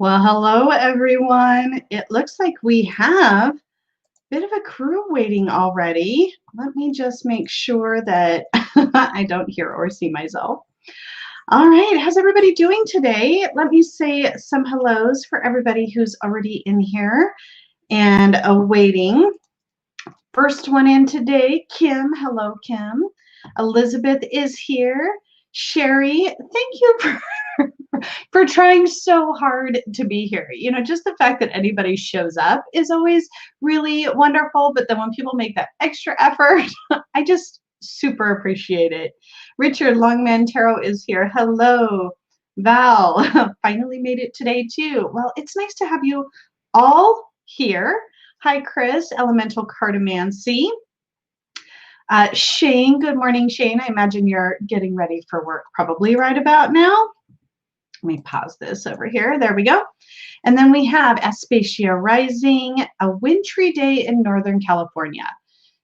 Well, hello everyone. It looks like we have a bit of a crew waiting already. Let me just make sure that I don't hear or see myself. All right, how's everybody doing today? Let me say some hellos for everybody who's already in here and awaiting. First one in today, Kim. Hello, Kim. Elizabeth is here. Sherry, thank you for trying so hard to be here. You know, just the fact that anybody shows up is always really wonderful. But then when people make that extra effort, I just super appreciate it. Richard Longman Tarot is here. Hello. Val finally made it today too. Well, it's nice to have you all here. Hi, Chris, Elemental Cartomancy. Shane, good morning, Shane. I imagine you're getting ready for work probably right about now. Let me pause this over here. There we go. And then we have Aspatia Rising, a wintry day in Northern California.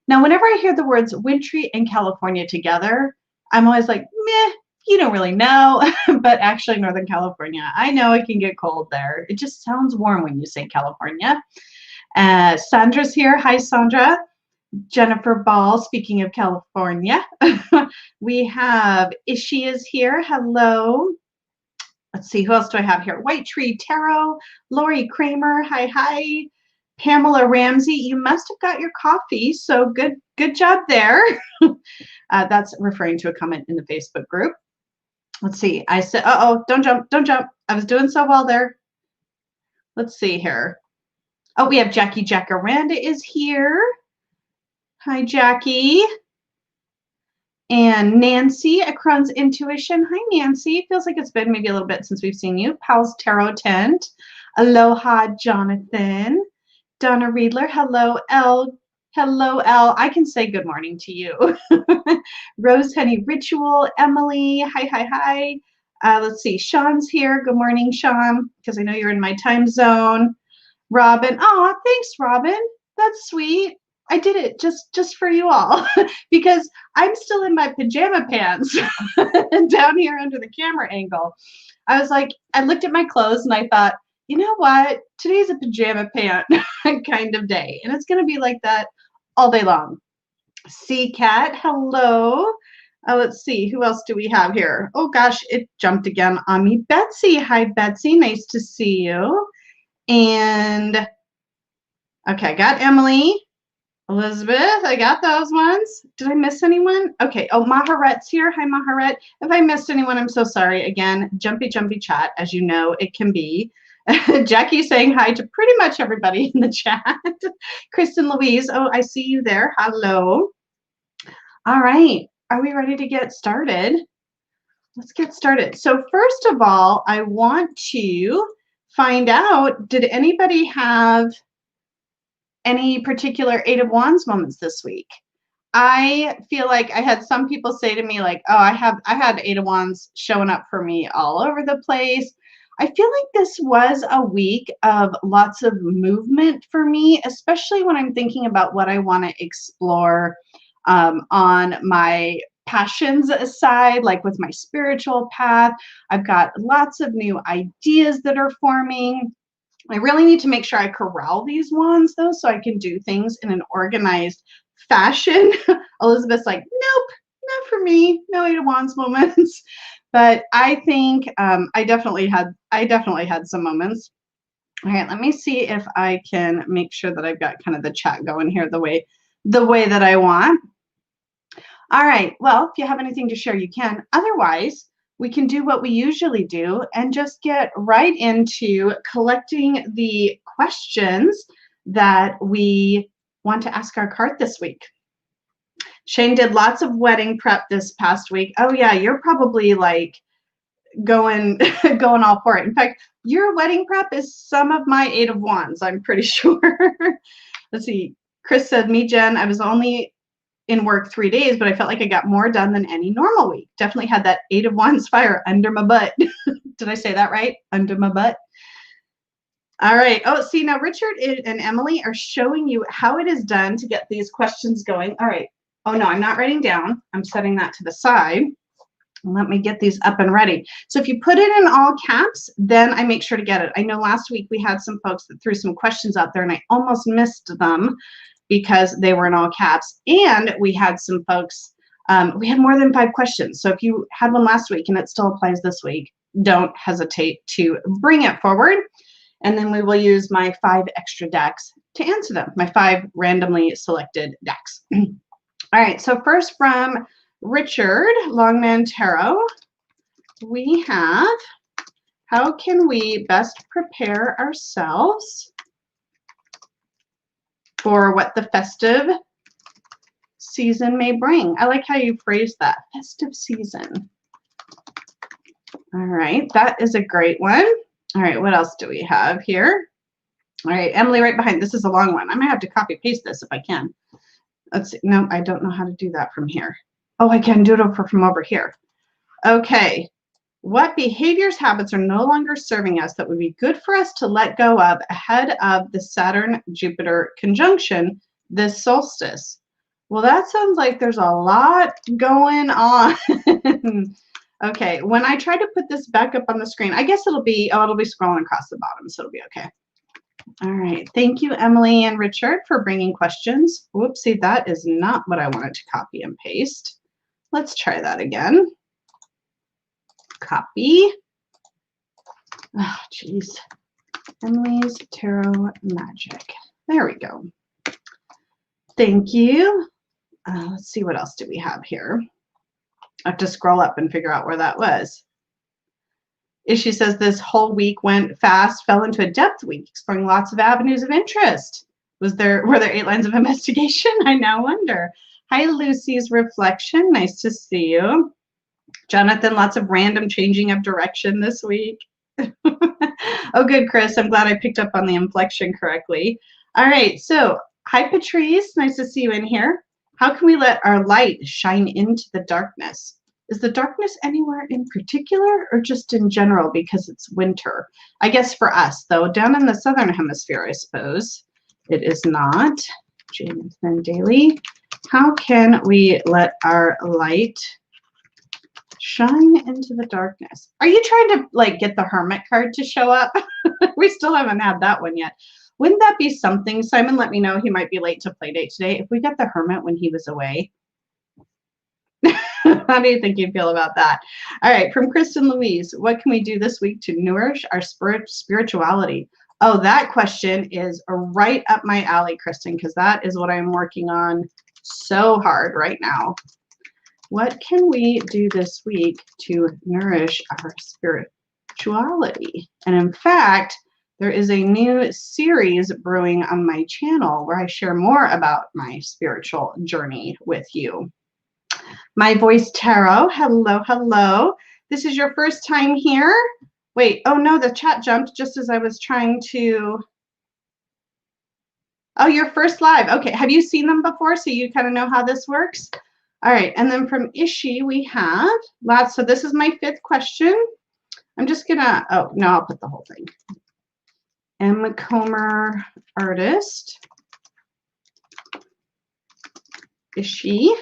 Now, whenever I hear the words wintry and California together, I'm always like, meh, you don't really know. But actually, Northern California, I know it can get cold there. It just sounds warm when you say California. Sandra's here. Hi, Sandra. Jennifer Ball, speaking of California. We have Ishi is here. Hello. Let's see, who else do I have here? White Tree Tarot, Lori Kramer, hi. Pamela Ramsey, you must have got your coffee, so good job there. That's referring to a comment in the Facebook group. Let's see, I said, uh-oh, don't jump. I was doing so well there. Let's see here. Oh, we have Jackie Jacaranda is here. Hi, Jackie. And Nancy, Akron's Intuition. Hi, Nancy. Feels like it's been maybe a little bit since we've seen you. Pal's Tarot Tent. Aloha, Jonathan. Donna Riedler. Hello, Elle. Hello, Elle. I can say good morning to you. Rose Honey Ritual. Emily. Hi. Let's see. Sean's here. Good morning, Sean, because I know you're in my time zone. Robin. Oh, thanks, Robin. That's sweet. I did it just for you all because I'm still in my pajama pants down here under the camera angle. I was like, I looked at my clothes and I thought, you know what? Today's a pajama pant kind of day. And it's going to be like that all day long. Sea Cat, hello. Let's see, who else do we have here? Oh gosh, it jumped again on me. Betsy, hi Betsy, nice to see you. And okay, I got Emily. Elizabeth, I got those ones. Did I miss anyone? Okay. Oh, Maharet's here. Hi, Maharet. If I missed anyone, I'm so sorry. Again, jumpy chat, as you know, it can be. Jackie saying hi to pretty much everybody in the chat. Kristen Louise, oh, I see you there. Hello. All right. Are we ready to get started? Let's get started. So first of all, I want to find out, did anybody have any particular Eight of Wands moments this week? I feel like I had some people say to me like, oh, I had Eight of Wands showing up for me all over the place. I feel like this was a week of lots of movement for me, especially when I'm thinking about what I want to explore on my passions side, like with my spiritual path. I've got lots of new ideas that are forming. I really need to make sure I corral these wands though, so I can do things in an organized fashion. Elizabeth's like, nope, not for me. No Eight of Wands moments. But I think I definitely had some moments. All right, let me see if I can make sure that I've got kind of the chat going here the way that I want. All right, well, if you have anything to share, you can. Otherwise, we can do what we usually do and just get right into collecting the questions that we want to ask our card this week. Shane did lots of wedding prep this past week. Oh yeah, you're probably like going all for it. In fact, your wedding prep is some of my Eight of Wands, I'm pretty sure. Let's see. Chris said, me, Jen, I was only in work 3 days, but I felt like I got more done than any normal week. Definitely had that Eight of Wands fire under my butt. Did I say that right? Under my butt. All right. Oh, see, now Richard and Emily are showing you how it is done to get these questions going. All right. Oh, no, I'm not writing down. I'm setting that to the side. Let me get these up and ready. So if you put it in all caps, then I make sure to get it. I know last week we had some folks that threw some questions out there and I almost missed them because they were in all caps. And we had some folks, we had more than 5 questions. So if you had one last week and it still applies this week, don't hesitate to bring it forward. And then we will use my 5 extra decks to answer them, my 5 randomly selected decks. All right, so first from Richard Longman Tarot, we have, how can we best prepare ourselves for what the festive season may bring? I like how you phrased that, festive season. All right, that is a great one. All right, what else do we have here? All right, Emily right behind. This is a long one. I might have to copy paste this if I can. Let's see. No, I don't know how to do that from here. Oh, I can do it from over here. Okay. What behaviors, habits are no longer serving us that would be good for us to let go of ahead of the Saturn-Jupiter conjunction this solstice? Well, that sounds like there's a lot going on. Okay, when I try to put this back up on the screen, I guess it'll be scrolling across the bottom, so it'll be okay. All right, thank you, Emily and Richard, for bringing questions. Whoopsie, that is not what I wanted to copy and paste. Let's try that again. Copy. Oh, geez. Emily's Tarot Magic. There we go. Thank you. Let's see, what else do we have here? I have to scroll up and figure out where that was. She says this whole week went fast, fell into a depth week, exploring lots of avenues of interest. Were there 8 lines of investigation? I now wonder. Hi, Lucy's Reflection. Nice to see you. Jonathan, lots of random changing of direction this week. Oh, good, Chris. I'm glad I picked up on the inflection correctly. All right, so hi, Patrice. Nice to see you in here. How can we let our light shine into the darkness? Is the darkness anywhere in particular or just in general because it's winter? I guess for us, though, down in the southern hemisphere, I suppose, it is not. Jonathan Daly, how can we let our light shine into the darkness? Are you trying to like get the Hermit card to show up? We still haven't had that one yet. Wouldn't that be something? Simon let me know he might be late to play date today. If we got the Hermit when he was away, how do you think you'd feel about that? All right, from Kristen Louise, what can we do this week to nourish our spirituality? Oh, that question is right up my alley, Kristen, because that is what I'm working on so hard right now. What can we do this week to nourish our spirituality? And in fact, there is a new series brewing on my channel where I share more about my spiritual journey with you. My Voice Tarot, hello, hello. This is your first time here? Wait, oh no, the chat jumped just as I was trying to. Oh, your first live. Okay, have you seen them before so you kind of know how this works? All right, and then from Ishi we have lots. So this is my 5th question. I'm just gonna, oh no, I'll put the whole thing. M. Comer, artist. Ishi.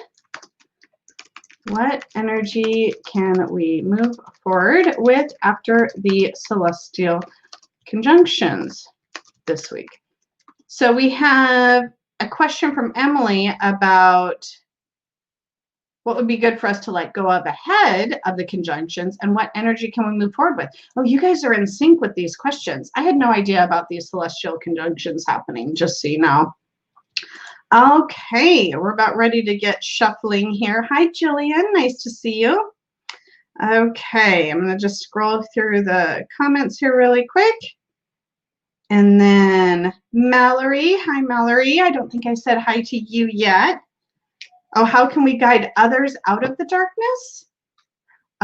What energy can we move forward with after the celestial conjunctions this week? So we have a question from Emily about what would be good for us to let go of ahead of the conjunctions and what energy can we move forward with? Oh, you guys are in sync with these questions. I had no idea about these celestial conjunctions happening, just so you know. Okay, we're about ready to get shuffling here. Hi, Jillian. Nice to see you. Okay, I'm going to just scroll through the comments here really quick. And then Mallory. Hi, Mallory. I don't think I said hi to you yet. Oh, how can we guide others out of the darkness?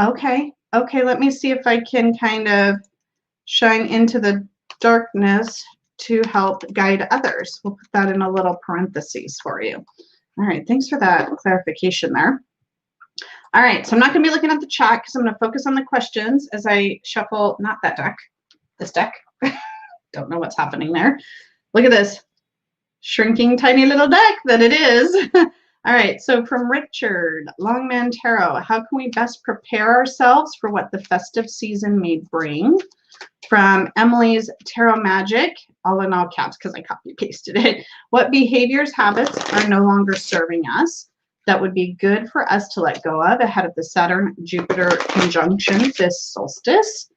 Okay, let me see if I can kind of shine into the darkness to help guide others. We'll put that in a little parentheses for you. All right, thanks for that clarification there. All right, so I'm not going to be looking at the chat because I'm going to focus on the questions as I shuffle, not that deck, this deck. Don't know what's happening there. Look at this shrinking tiny little deck that it is. All right, so from Richard, Longman Tarot, how can we best prepare ourselves for what the festive season may bring? From Emily's Tarot Magic, all in all caps because I copy pasted it. What behaviors, habits are no longer serving us that would be good for us to let go of ahead of the Saturn-Jupiter conjunction this solstice?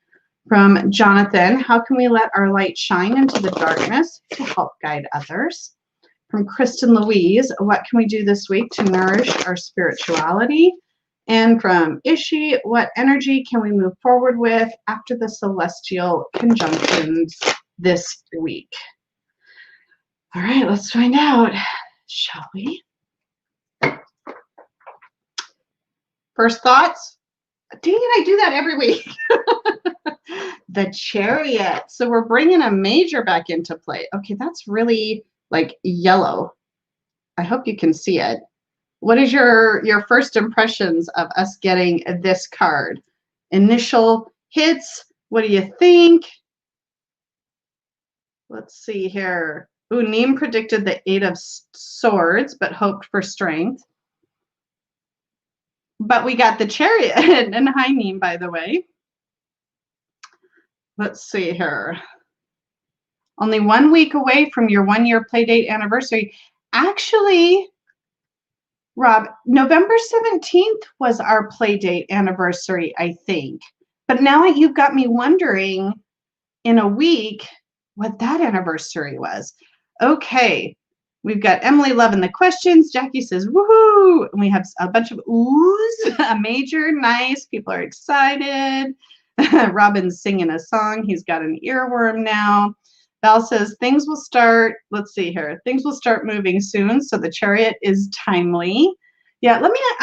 From Jonathan, how can we let our light shine into the darkness to help guide others? From Kristen Louise, what can we do this week to nourish our spirituality? And from Ishi, what energy can we move forward with after the celestial conjunctions this week? All right, let's find out, shall we? First thoughts? Dang it, I do that every week. The Chariot. So we're bringing a major back into play. Okay, that's really like yellow. I hope you can see it. What is your first impressions of us getting this card? Initial hits, what do you think? Let's see here. Ooh, Neem predicted the 8 of Swords, but hoped for strength. But we got the Chariot, and hi Neem, by the way. Let's see here. Only 1 week away from your 1-year playdate anniversary. Actually, Rob, November 17th was our playdate anniversary, I think. But now you've got me wondering in a week what that anniversary was. Okay, we've got Emily loving the questions. Jackie says, woohoo! And we have a bunch of oohs, a major, nice. People are excited. Robin's singing a song. He's got an earworm now. Val says things will start, let's see here, things will start moving soon, so the Chariot is timely. Yeah, I'm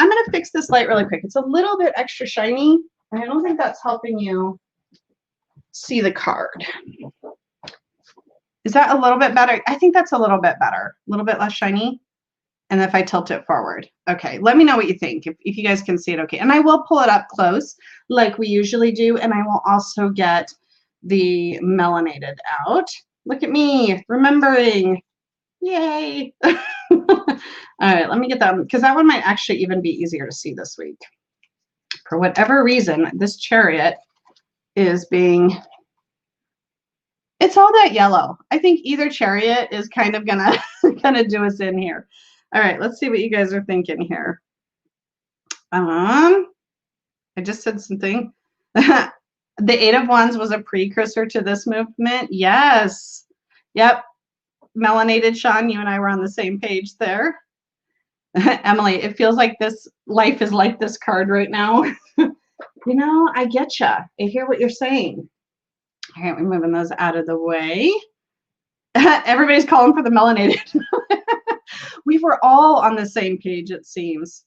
going to fix this light really quick. It's a little bit extra shiny, and I don't think that's helping you see the card. Is that a little bit better? I think that's a little bit better, a little bit less shiny. And if I tilt it forward. Okay, let me know what you think, if you guys can see it okay. And I will pull it up close like we usually do, and I will also get the melanated out. Look at me, remembering. Yay. All right, let me get that, because that one might actually even be easier to see this week. For whatever reason, this Chariot is being, it's all that yellow. I think either Chariot is kind of gonna do us in here. All right, let's see what you guys are thinking here. I just said something. The 8 of Wands was a precursor to this movement. Yes. Yep. Melanated Sean, you and I were on the same page there. Emily, it feels like this life is like this card right now. You know, I get you. I hear what you're saying. All right, we're moving those out of the way. Everybody's calling for the melanated. We were all on the same page, it seems.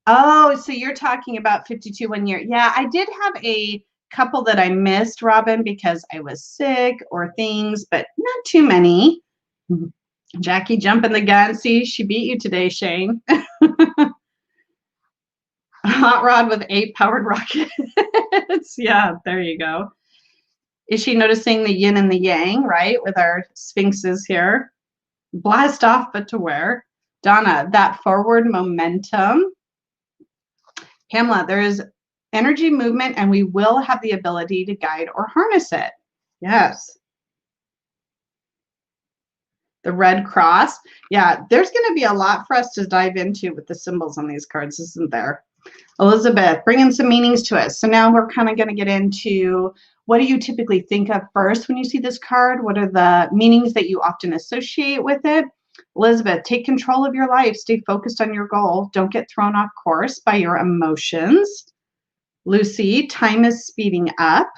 Oh, so you're talking about 52 1 year. Yeah, I did have a couple that I missed, Robin, because I was sick or things, but not too many. Jackie jumping the gun. See, she beat you today, Shane. Hot rod with 8 powered rockets. Yeah, there you go. Is she noticing the yin and the yang, right, with our sphinxes here? Blast off, but to where? Donna, that forward momentum. Pamela, there is energy movement, and we will have the ability to guide or harness it. Yes. The red cross. Yeah, there's going to be a lot for us to dive into with the symbols on these cards, isn't there? Elizabeth, bringing some meanings to us. So now we're kind of going to get into, what do you typically think of first when you see this card? What are the meanings that you often associate with it? Elizabeth, take control of your life. Stay focused on your goal. Don't get thrown off course by your emotions. Lucy, time is speeding up.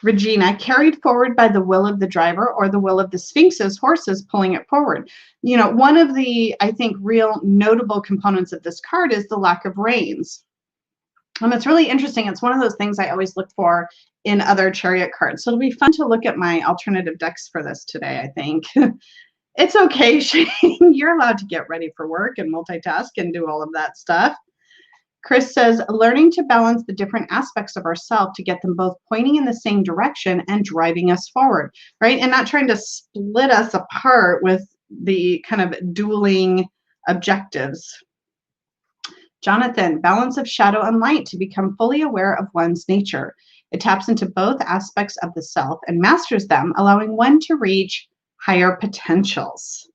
Regina, carried forward by the will of the driver or the will of the sphinx's horses pulling it forward. You know, one of the, I think, real notable components of this card is the lack of reins. It's really interesting. It's one of those things I always look for in other Chariot cards. So it'll be fun to look at my alternative decks for this today, I think. It's okay, Shane. You're allowed to get ready for work and multitask and do all of that stuff. Chris says, learning to balance the different aspects of ourselves to get them both pointing in the same direction and driving us forward, right? And not trying to split us apart with the kind of dueling objectives. Jonathan, balance of shadow and light to become fully aware of one's nature. It taps into both aspects of the self and masters them, allowing one to reach higher potentials.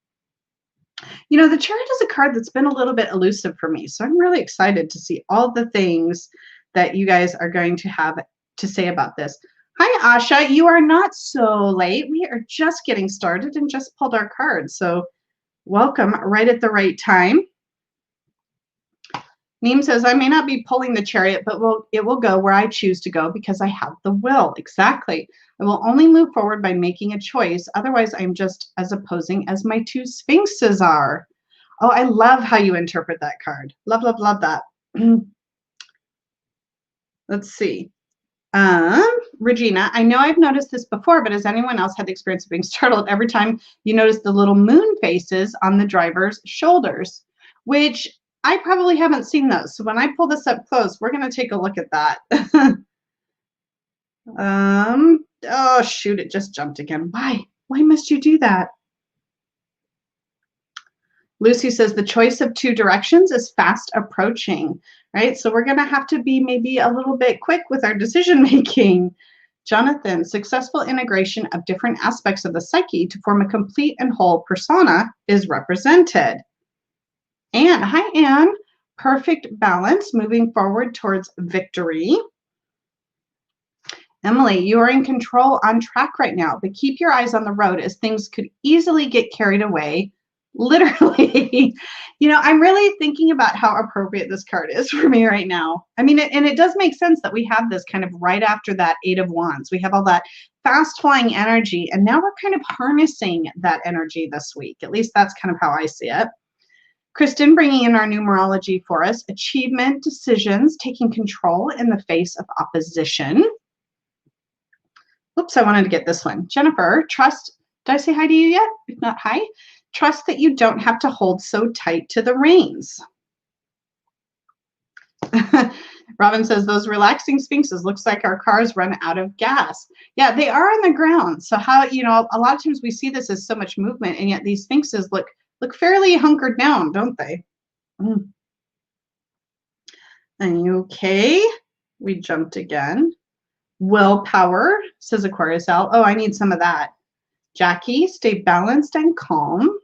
You know, the Chariot is a card that's been a little bit elusive for me, so I'm really excited to see all the things that you guys are going to have to say about this. Hi, Asha. You are not so late. We are just getting started and just pulled our cards, so welcome right at the right time. Neem says, I may not be pulling the Chariot, but it will go where I choose to go because I have the will. Exactly. I will only move forward by making a choice. Otherwise, I'm just as opposing as my two Sphinxes are. Oh, I love how you interpret that card. Love, love, love that. Let's see. Regina, I know I've noticed this before, but has anyone else had the experience of being startled every time you notice the little moon faces on the driver's shoulders? Which I probably haven't seen those. So when I pull this up close, we're going to take a look at that. Oh, shoot, it just jumped again. Why? Why must you do that? Lucy says the choice of two directions is fast approaching, right? So we're going to have to be maybe a little bit quick with our decision making. Jonathan, successful integration of different aspects of the psyche to form a complete and whole persona is represented. Anne, hi Anne, perfect balance moving forward towards victory. Emily, you are in control on track right now, but keep your eyes on the road as things could easily get carried away, literally. You know, I'm really thinking about how appropriate this card is for me right now. I mean, and it does make sense that we have this kind of right after that Eight of Wands. We have all that fast flying energy, and now we're kind of harnessing that energy this week. At least that's kind of how I see it. Kristen bringing in our numerology for us. Achievement, decisions, taking control in the face of opposition. Oops, I wanted to get this one. Jennifer, trust. Did I say hi to you yet? If not, hi. Trust that you don't have to hold so tight to the reins. Robin says, those relaxing Sphinxes, looks like our cars run out of gas. Yeah, they are on the ground. So how, you know, a lot of times we see this as so much movement, and yet these Sphinxes look fairly hunkered down, don't they? Okay, we jumped again. Willpower, says Aquarius Al. Oh, I need some of that. Jackie, stay balanced and calm.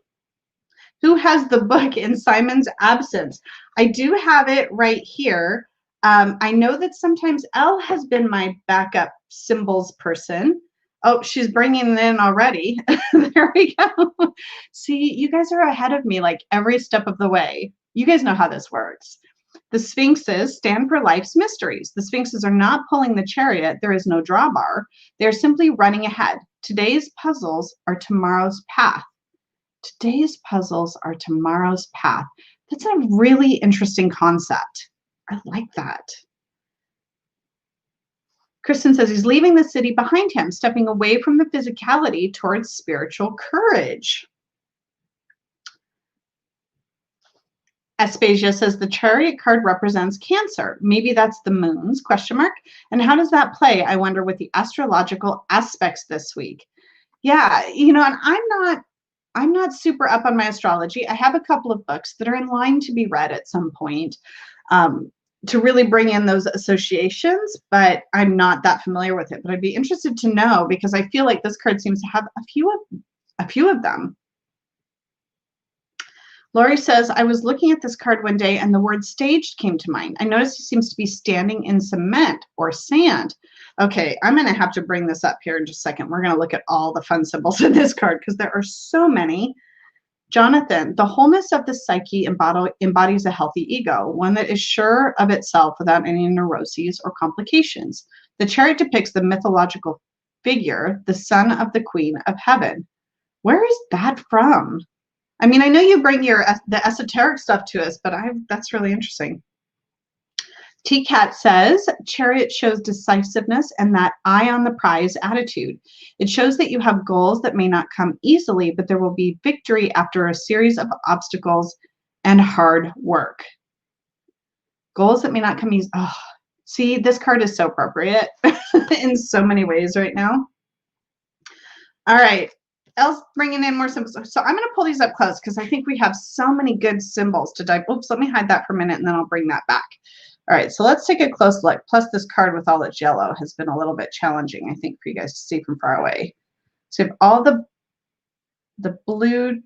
Who has the book in Simon's absence? I do have it right here. I know that sometimes Elle has been my backup symbols person. Oh, she's bringing it in already. There we go. See, you guys are ahead of me like every step of the way. You guys know how this works. The Sphinxes stand for life's mysteries. The Sphinxes are not pulling the Chariot. There is no drawbar. They're simply running ahead. Today's puzzles are tomorrow's path. Today's puzzles are tomorrow's path. That's a really interesting concept. I like that. Kristen says he's leaving the city behind him, stepping away from the physicality towards spiritual courage. Aspasia says the Chariot card represents Cancer. Maybe that's the moon's question mark. And how does that play, I wonder, with the astrological aspects this week? Yeah, you know, and I'm not super up on my astrology. I have a couple of books that are in line to be read at some point. To really bring in those associations, but I'm not that familiar with it. But I'd be interested to know because I feel like this card seems to have a few of them. Lori says, I was looking at this card one day and the word staged came to mind. I noticed he seems to be standing in cement or sand. Okay, I'm going to have to bring this up here in just a second. We're going to look at all the fun symbols in this card because there are so many. Jonathan, the wholeness of the psyche embodies a healthy ego, one that is sure of itself without any neuroses or complications. The Chariot depicts the mythological figure, the son of the Queen of Heaven. Where is that from? I mean, I know you bring the esoteric stuff to us, but that's really interesting. T-Cat says, Chariot shows decisiveness and that eye on the prize attitude. It shows that you have goals that may not come easily, but there will be victory after a series of obstacles and hard work. Goals that may not come easy. Oh, see, this card is so appropriate in so many ways right now. All right. Elle's bringing in more symbols. So I'm going to pull these up close because I think we have so many good symbols to dive. Oops, let me hide that for a minute and then I'll bring that back. All right, so let's take a close look. Plus this card with all its yellow has been a little bit challenging, I think, for you guys to see from far away. So you have all the blue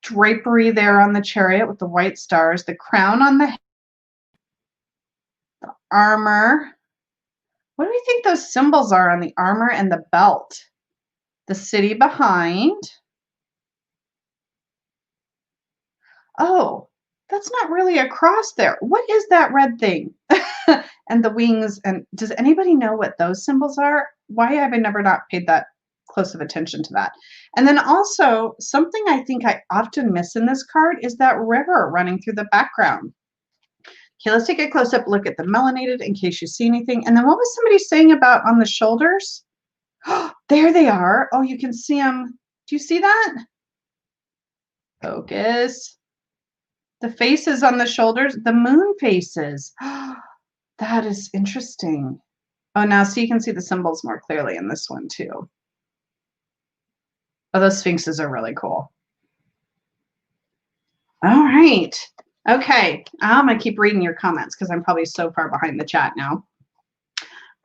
drapery there on the chariot with the white stars, the crown on the armor. What do we think those symbols are on the armor and the belt? The city behind. Oh, that's not really a cross there. What is that red thing? And the wings. And does anybody know what those symbols are? Why have I never not paid that close of attention to that? And then also something I think I often miss in this card is that river running through the background. Okay, let's take a close-up look at the melanated in case you see anything. And then what was somebody saying about on the shoulders? There they are. Oh, you can see them. Do you see that? Focus. The faces on the shoulders, the moon faces. That is interesting. Oh, now so you can see the symbols more clearly in this one too. Oh, those sphinxes are really cool. All right. Okay, I'm going to keep reading your comments because I'm probably so far behind the chat now.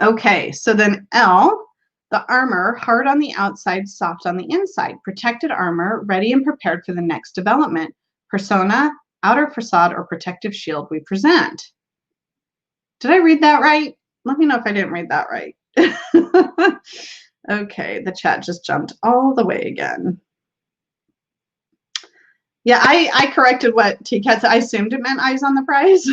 Okay, so then L, the armor, hard on the outside, soft on the inside. Protected armor, ready and prepared for the next development. Persona, outer facade or protective shield we present. Did I read that right? Let me know if I didn't read that right. Okay, the chat just jumped all the way again. Yeah, I corrected what T-Cat said. I assumed it meant eyes on the prize.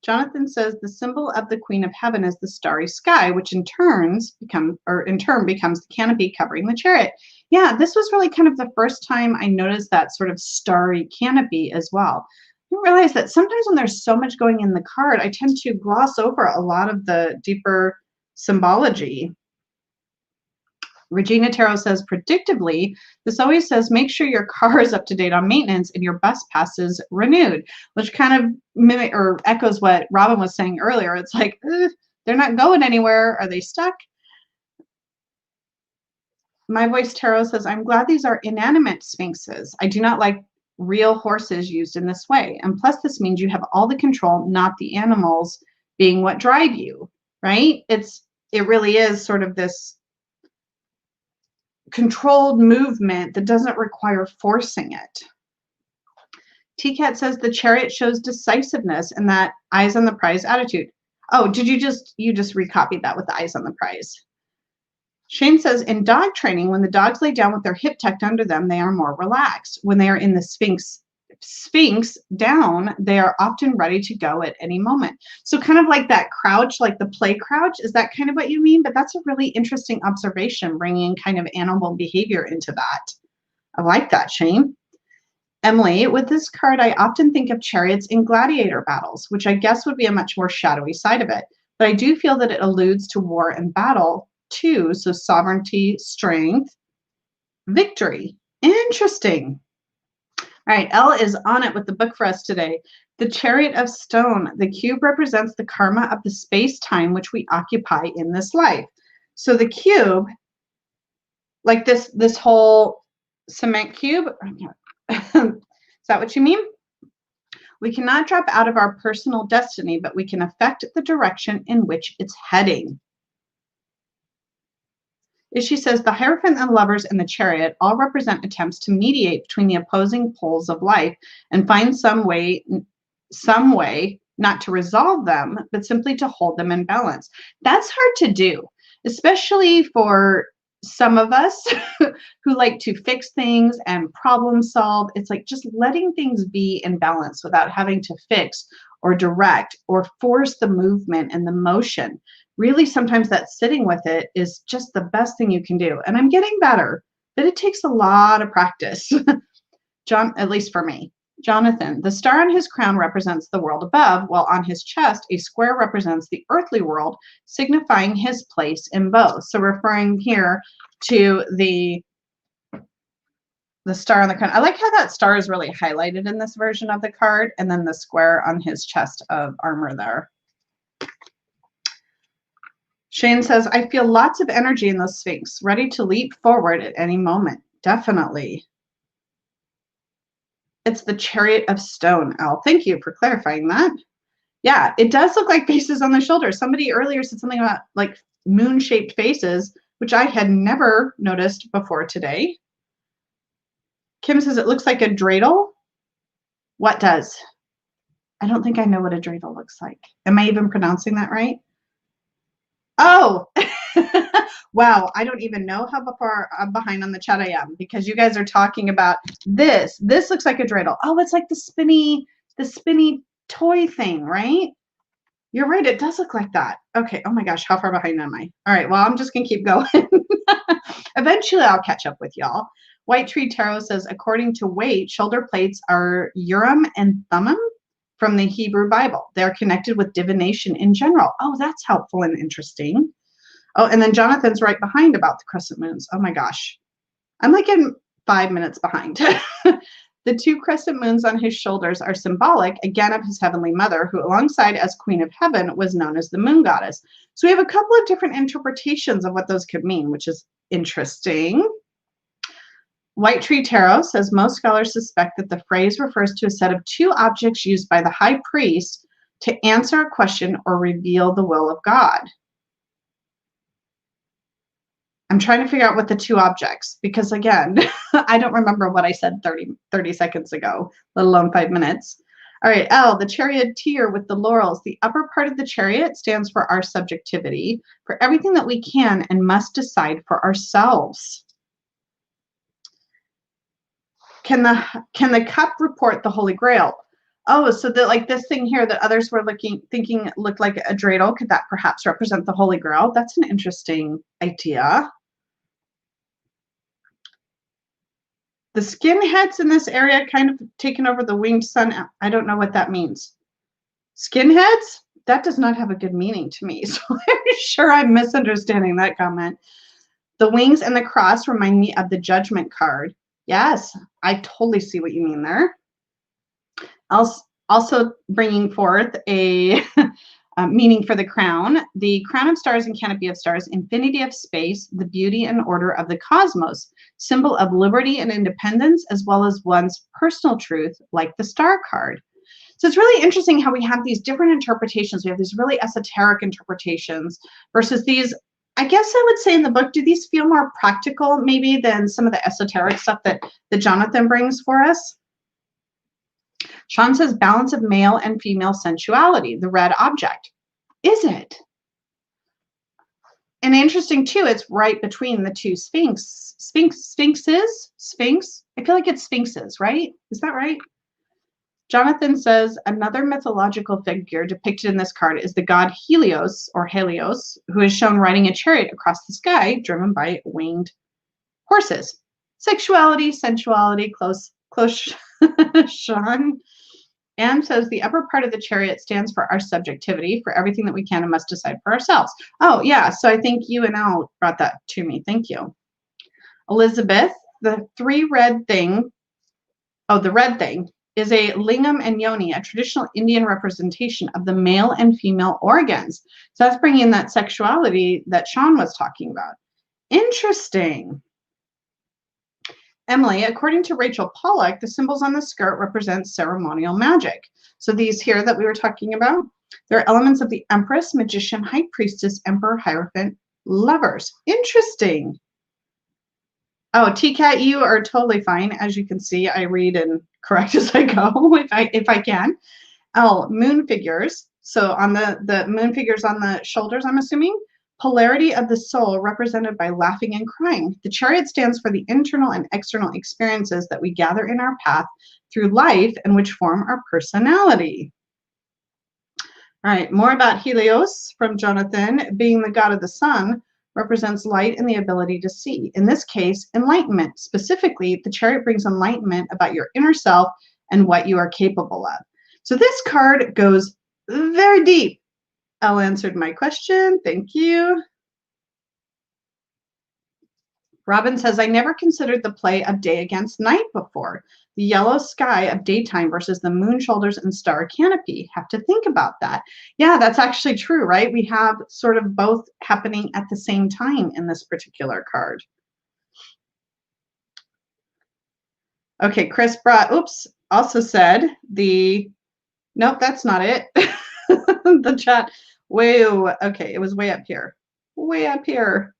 Jonathan says the symbol of the Queen of Heaven is the starry sky, which in turn becomes the canopy covering the chariot. Yeah, this was really kind of the first time I noticed that sort of starry canopy as well. I didn't realize that sometimes when there's so much going in the card, I tend to gloss over a lot of the deeper symbology. Regina Tarot says, predictably, this always says, make sure your car is up to date on maintenance and your bus pass is renewed, which kind of mimic or echoes what Robin was saying earlier. It's like, they're not going anywhere. Are they stuck? My Voice Tarot says, I'm glad these are inanimate sphinxes. I do not like real horses used in this way. And plus, this means you have all the control, not the animals being what drive you, right? It really is sort of this controlled movement that doesn't require forcing it. T-Cat says the chariot shows decisiveness and that eyes on the prize attitude. Oh, did you just recopied that with the eyes on the prize? Shane says in dog training, when the dogs lay down with their hip tucked under them, they are more relaxed. When they are in the sphinx down, they are often ready to go at any moment. So kind of like that crouch, like the play crouch, is that kind of what you mean? But that's a really interesting observation, bringing kind of animal behavior into that. I like that, Shane. Emily, with this card, I often think of chariots in gladiator battles, which I guess would be a much more shadowy side of it. But I do feel that it alludes to war and battle too. So sovereignty, strength, victory. Interesting. All right, Elle is on it with the book for us today. The Chariot of Stone. The cube represents the karma of the space-time which we occupy in this life. So the cube, like this whole cement cube, is that what you mean? We cannot drop out of our personal destiny, but we can affect the direction in which it's heading. She says the Hierophant and Lovers and the Chariot all represent attempts to mediate between the opposing poles of life and find some way not to resolve them, but simply to hold them in balance. That's hard to do, especially for some of us who like to fix things and problem solve. It's like just letting things be in balance without having to fix or direct or force the movement and the motion. Really, sometimes that sitting with it is just the best thing you can do. And I'm getting better, but it takes a lot of practice. John, at least for me. Jonathan, the star on his crown represents the world above, while on his chest, a square represents the earthly world, signifying his place in both. So referring here to the the star on the crown. I like how that star is really highlighted in this version of the card, and then the square on his chest of armor there. Shane says, I feel lots of energy in the Sphinx, ready to leap forward at any moment. Definitely. It's the Chariot of Stone, Al. Thank you for clarifying that. Yeah, it does look like faces on the shoulders. Somebody earlier said something about like moon-shaped faces, which I had never noticed before today. Kim says it looks like a dreidel. What does? I don't think I know what a dreidel looks like. Am I even pronouncing that right? Oh, wow. I don't even know how far behind on the chat I am because you guys are talking about this. This looks like a dreidel. Oh, it's like the spinny toy thing, right? You're right. It does look like that. Okay. Oh my gosh. How far behind am I? All right. Well, I'm just going to keep going. Eventually, I'll catch up with y'all. White Tree Tarot says, according to weight, shoulder plates are Urim and Thummim from the Hebrew Bible. They're connected with divination in general. Oh, that's helpful and interesting. Oh, and then Jonathan's right behind about the crescent moons. Oh my gosh. I'm like in 5 minutes behind. The 2 crescent moons on his shoulders are symbolic, again, of his heavenly mother, who alongside as Queen of Heaven was known as the moon goddess. So we have a couple of different interpretations of what those could mean, which is interesting. White Tree Tarot says most scholars suspect that the phrase refers to a set of 2 objects used by the high priest to answer a question or reveal the will of God. I'm trying to figure out what the 2 objects, because again, I don't remember what I said 30 seconds ago, let alone 5 minutes. All right, L, the charioteer with the laurels. The upper part of the chariot stands for our subjectivity, for everything that we can and must decide for ourselves. Can the cup report the Holy Grail? Oh, so that like this thing here that others were thinking looked like a dreidel, could that perhaps represent the Holy Grail? That's an interesting idea. The skinheads in this area kind of taken over the winged sun. I don't know what that means. Skinheads? That does not have a good meaning to me. So I'm sure I'm misunderstanding that comment. The wings and the cross remind me of the judgment card. Yes, I totally see what you mean there. Also bringing forth a meaning for the crown. The crown of stars and canopy of stars, infinity of space, the beauty and order of the cosmos, symbol of liberty and independence, as well as one's personal truth, like the star card. So it's really interesting how we have these different interpretations. We have these really esoteric interpretations versus these, I guess I would say in the book, do these feel more practical maybe than some of the esoteric stuff that Jonathan brings for us? Sean says balance of male and female sensuality, the red object. Is it? And interesting too, it's right between the 2 sphinxes. I feel like it's sphinxes, right? Is that right? Jonathan says another mythological figure depicted in this card is the god Helios, who is shown riding a chariot across the sky, driven by winged horses. Sexuality, sensuality, close, Sean. Anne says the upper part of the chariot stands for our subjectivity, for everything that we can and must decide for ourselves. Oh, yeah. So I think you and Al brought that to me. Thank you. Elizabeth, the 3 red thing. Oh, the red thing is a lingam and yoni, a traditional Indian representation of the male and female organs. So that's bringing in that sexuality that Sean was talking about. Interesting. Emily, according to Rachel Pollack, the symbols on the skirt represent ceremonial magic. So these here that we were talking about, they're elements of the Empress, Magician, High Priestess, Emperor, Hierophant, Lovers. Interesting. Oh, TCAT, you are totally fine. As you can see, I read and correct as I go if I can. L, moon figures. So on the moon figures on the shoulders, I'm assuming. Polarity of the soul represented by laughing and crying. The chariot stands for the internal and external experiences that we gather in our path through life and which form our personality. All right, more about Helios from Jonathan. Being the god of the sun represents light and the ability to see. In this case, enlightenment. Specifically, the chariot brings enlightenment about your inner self and what you are capable of. So this card goes very deep. Elle answered my question. Thank you. Robin says, I never considered the play of day against night before. The yellow sky of daytime versus the moon shoulders and star canopy. Have to think about that. Yeah, that's actually true, right? We have sort of both happening at the same time in this particular card. Okay, Chris brought, also said nope, that's not it. The chat, okay, it was way up here. Way up here.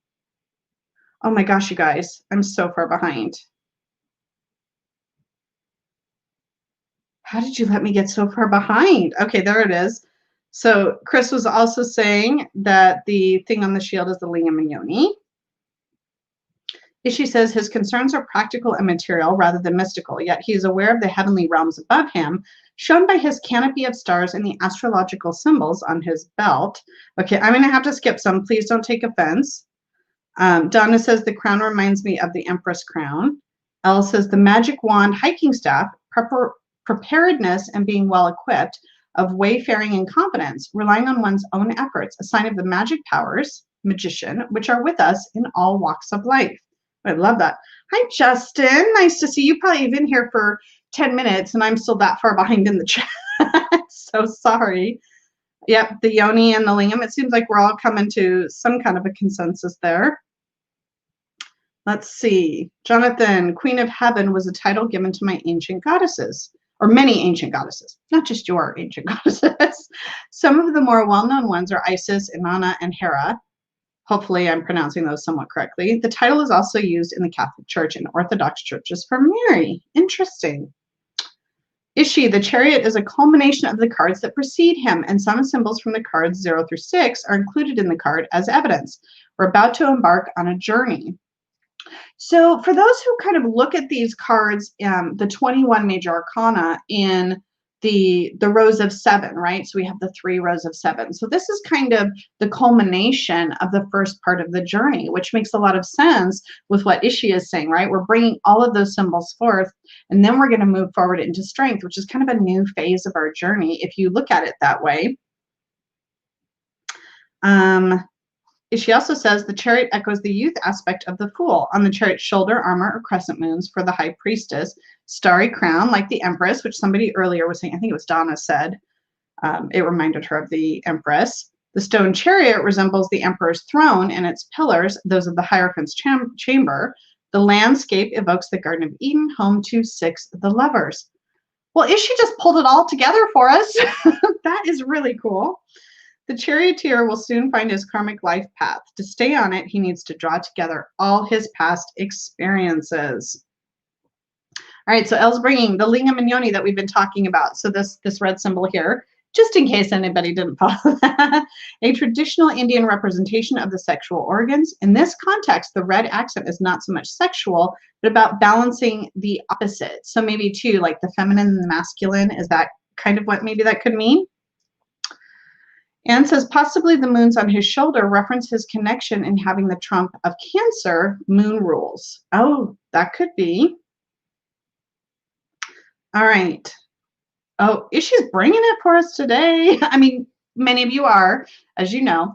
Oh my gosh, you guys, I'm so far behind. How did you let me get so far behind? Okay, there it is. So Chris was also saying that the thing on the shield is the lingam and yoni. Ishi says his concerns are practical and material rather than mystical, yet he is aware of the heavenly realms above him, shown by his canopy of stars and the astrological symbols on his belt. Okay, I'm going to have to skip some. Please don't take offense. Donna says the crown reminds me of the Empress crown. Elle says the magic wand, hiking staff, preparedness and being well equipped, of wayfaring and confidence, relying on one's own efforts, a sign of the magic powers, magician, which are with us in all walks of life. I love that. Hi, Justin. Nice to see you. Probably been here for 10 minutes and I'm still that far behind in the chat. So sorry. Yep, the yoni and the lingam. It seems like we're all coming to some kind of a consensus there. Let's see. Jonathan, Queen of Heaven was a title given to my ancient goddesses, or many ancient goddesses, not just your ancient goddesses. Some of the more well-known ones are Isis, Inanna, and Hera. Hopefully I'm pronouncing those somewhat correctly. The title is also used in the Catholic Church and Orthodox churches for Mary. Interesting. Ishi, the chariot is a culmination of the cards that precede him, and some symbols from the cards 0 through 6 are included in the card as evidence. We're about to embark on a journey. So for those who kind of look at these cards, the 21 major arcana in the rows of 7, right? So we have the 3 rows of 7. So this is kind of the culmination of the first part of the journey, which makes a lot of sense with what Ishi is saying, right? We're bringing all of those symbols forth, and then we're going to move forward into strength, which is kind of a new phase of our journey, if you look at it that way. She also says the chariot echoes the youth aspect of the fool. On the chariot's shoulder, armor or crescent moons for the high priestess. Starry crown, like the empress, which somebody earlier was saying, I think it was Donna said, it reminded her of the empress. The stone chariot resembles the emperor's throne and its pillars, those of the Hierophant's chamber. The landscape evokes the Garden of Eden, home to 6 of the lovers. Well, Ishi just pulled it all together for us. That is really cool. The charioteer will soon find his karmic life path. To stay on it, he needs to draw together all his past experiences. All right, so Elle's bringing the lingam and yoni that we've been talking about. So this red symbol here, just in case anybody didn't follow that, a traditional Indian representation of the sexual organs. In this context, the red accent is not so much sexual, but about balancing the opposite. So maybe too, like the feminine and the masculine, is that kind of what maybe that could mean? Anne says possibly the moons on his shoulder reference his connection in having the trump of Cancer, moon rules. Oh, that could be. All right. Oh, Ishi's bringing it for us today. I mean, many of you are, as you know.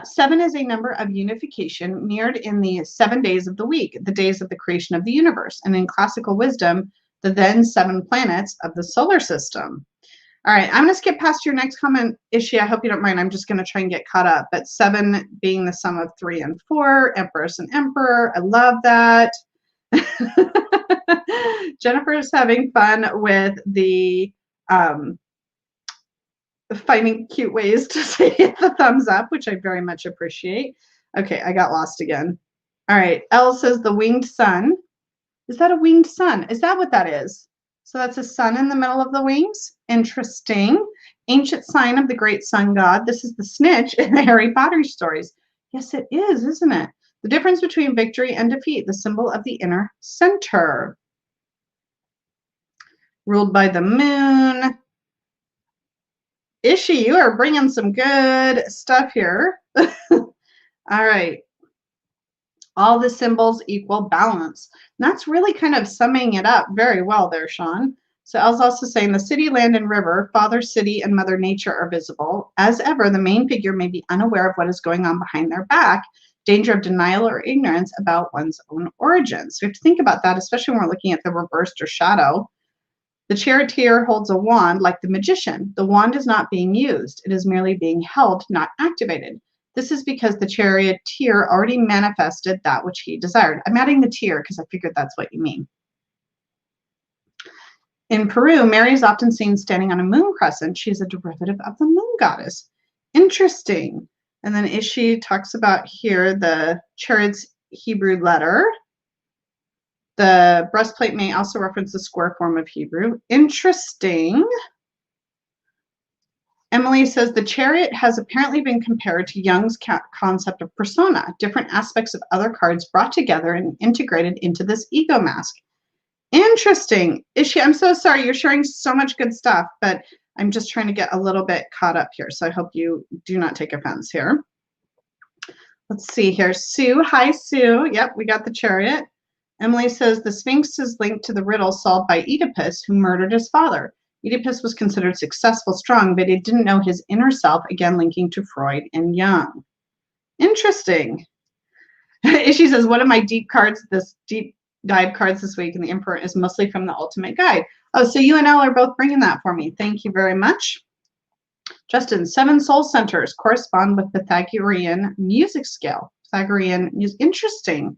7 is a number of unification mirrored in the 7 days of the week, the days of the creation of the universe, and in classical wisdom, the then 7 planets of the solar system. All right, I'm going to skip past your next comment, Ishi. I hope you don't mind. I'm just going to try and get caught up. But 7 being the sum of 3 and 4, Empress and Emperor. I love that. Jennifer is having fun with the finding cute ways to say the thumbs up, which I very much appreciate. Okay, I got lost again. All right, Elle says the winged sun. Is that a winged sun? Is that what that is? So that's a sun in the middle of the wings. Interesting. Ancient sign of the great sun god. This is the snitch in the Harry Potter stories. Yes, it is, isn't it? The difference between victory and defeat, the symbol of the inner center. Ruled by the moon. Ishi, you are bringing some good stuff here. All right. All the symbols equal balance. And that's really kind of summing it up very well there, Sean. So I was also saying the city, land, and river, Father, City, and Mother Nature are visible. As ever, the main figure may be unaware of what is going on behind their back. danger of denial or ignorance about one's own origins. We have to think about that, especially when we're looking at the reversed or shadow. The charioteer holds a wand like the magician. The wand is not being used. It is merely being held, not activated. This is because the charioteer already manifested that which he desired. I'm adding the tear because I figured that's what you mean. In Peru, Mary is often seen standing on a moon crescent. She is a derivative of the moon goddess. Interesting. And then Ishi talks about here the Chariot's Hebrew letter. The breastplate may also reference the square form of Hebrew. Interesting. Emily says the chariot has apparently been compared to Jung's concept of persona, different aspects of other cards brought together and integrated into this ego mask. Interesting. Ishi, I'm so sorry. You're sharing so much good stuff, but I'm just trying to get a little bit caught up here. So I hope you do not take offense here. Let's see here. Sue. Hi, Sue. Yep, we got the chariot. Emily says the Sphinx is linked to the riddle solved by Oedipus, who murdered his father. Oedipus was considered successful, strong, but he didn't know his inner self, again linking to Freud and Jung. Interesting. Ishi says, one of my deep dive cards this week in the Emperor is mostly from the Ultimate Guide. Oh, so you and Elle are both bringing that for me. Thank you very much. Justin, 7 soul centers correspond with Pythagorean music scale. Pythagorean music. Interesting.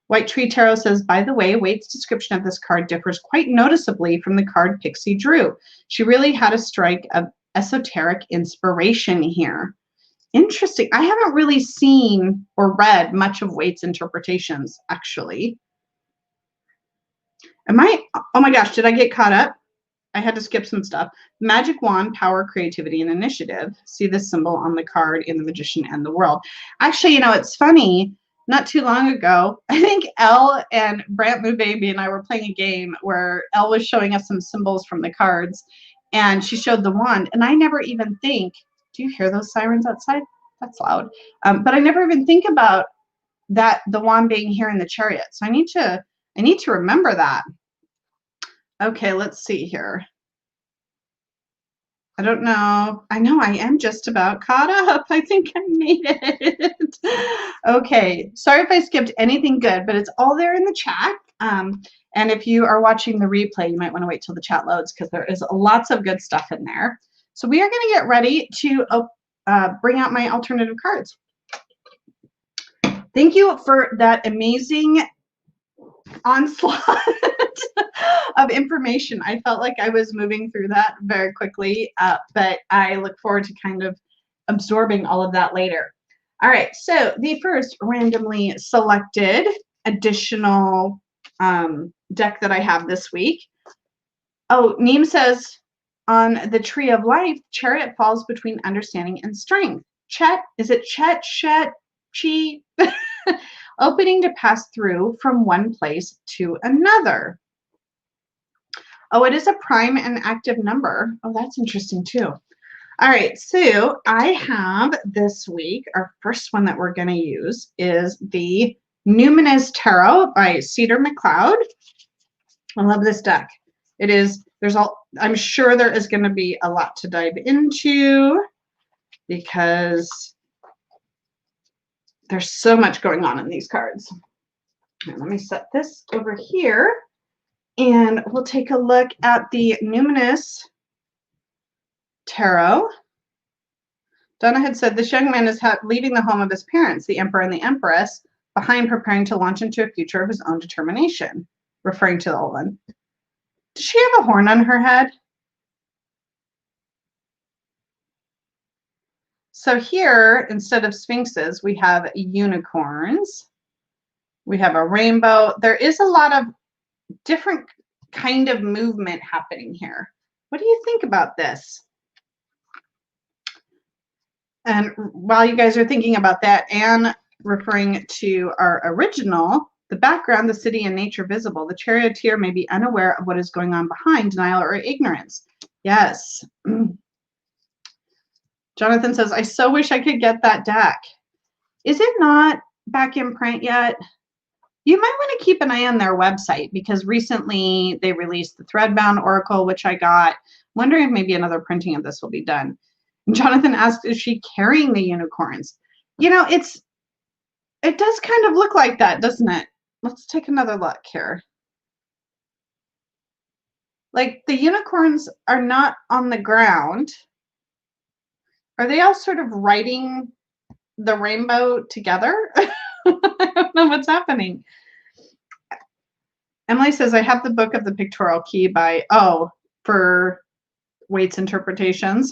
White Tree Tarot says, by the way, Waite's description of this card differs quite noticeably from the card Pixie drew. She really had a strike of esoteric inspiration here. Interesting. I haven't really seen or read much of Waite's interpretations, actually. Oh my gosh, did I get caught up? I had to skip some stuff. Magic wand, power, creativity, and initiative. See this symbol on the card in The Magician and the World. Actually, you know, it's funny. Not too long ago, I think Elle and Brant Moo Baby and I were playing a game where Elle was showing us some symbols from the cards, and she showed the wand, and I never even think, do you hear those sirens outside? That's loud. But I never even think about that, the wand being here in the chariot. So I need to remember that. Okay, let's see here. I don't know. I know I am just about caught up. I think I made it. Okay. Sorry if I skipped anything good, but it's all there in the chat. And if you are watching the replay, you might want to wait till the chat loads because there is lots of good stuff in there. So we are going to get ready to bring out my alternative cards. Thank you for that amazing onslaught of information. I felt like I was moving through that very quickly, but I look forward to kind of absorbing all of that later. All right, so the first randomly selected additional deck that I have this week. Oh, Neem says, on the Tree of Life, Chariot falls between understanding and strength. Chet, is it Chet, Chi? Opening to pass through from one place to another. Oh, it is a prime and active number. Oh, that's interesting too. All right, so I have this week, our first one that we're going to use is the Numinous Tarot by Cedar McLeod. I love this deck. It is, I'm sure there is going to be a lot to dive into because there's so much going on in these cards. Now, let me set this over here and we'll take a look at the Numinous Tarot. Donna had said this young man is leaving the home of his parents, the Emperor and the Empress, behind, preparing to launch into a future of his own determination, referring to the old one. Does she have a horn on her head? So here, instead of sphinxes, we have unicorns. We have a rainbow. There is a lot of different kind of movement happening here. What do you think about this? And while you guys are thinking about that, Anne referring to our original, the background, the city and nature visible. The charioteer may be unaware of what is going on behind, denial or ignorance. Yes. Jonathan says, I so wish I could get that deck. Is it not back in print yet? You might want to keep an eye on their website because recently they released the Threadbound Oracle, which I got. Wondering if maybe another printing of this will be done. And Jonathan asked, is she carrying the unicorns? you know, it does kind of look like that, doesn't it? Let's take another look here. Like the unicorns are not on the ground. Are they all sort of riding the rainbow together? I don't know what's happening. Emily says, I have the book of the pictorial key by, for Waite's interpretations.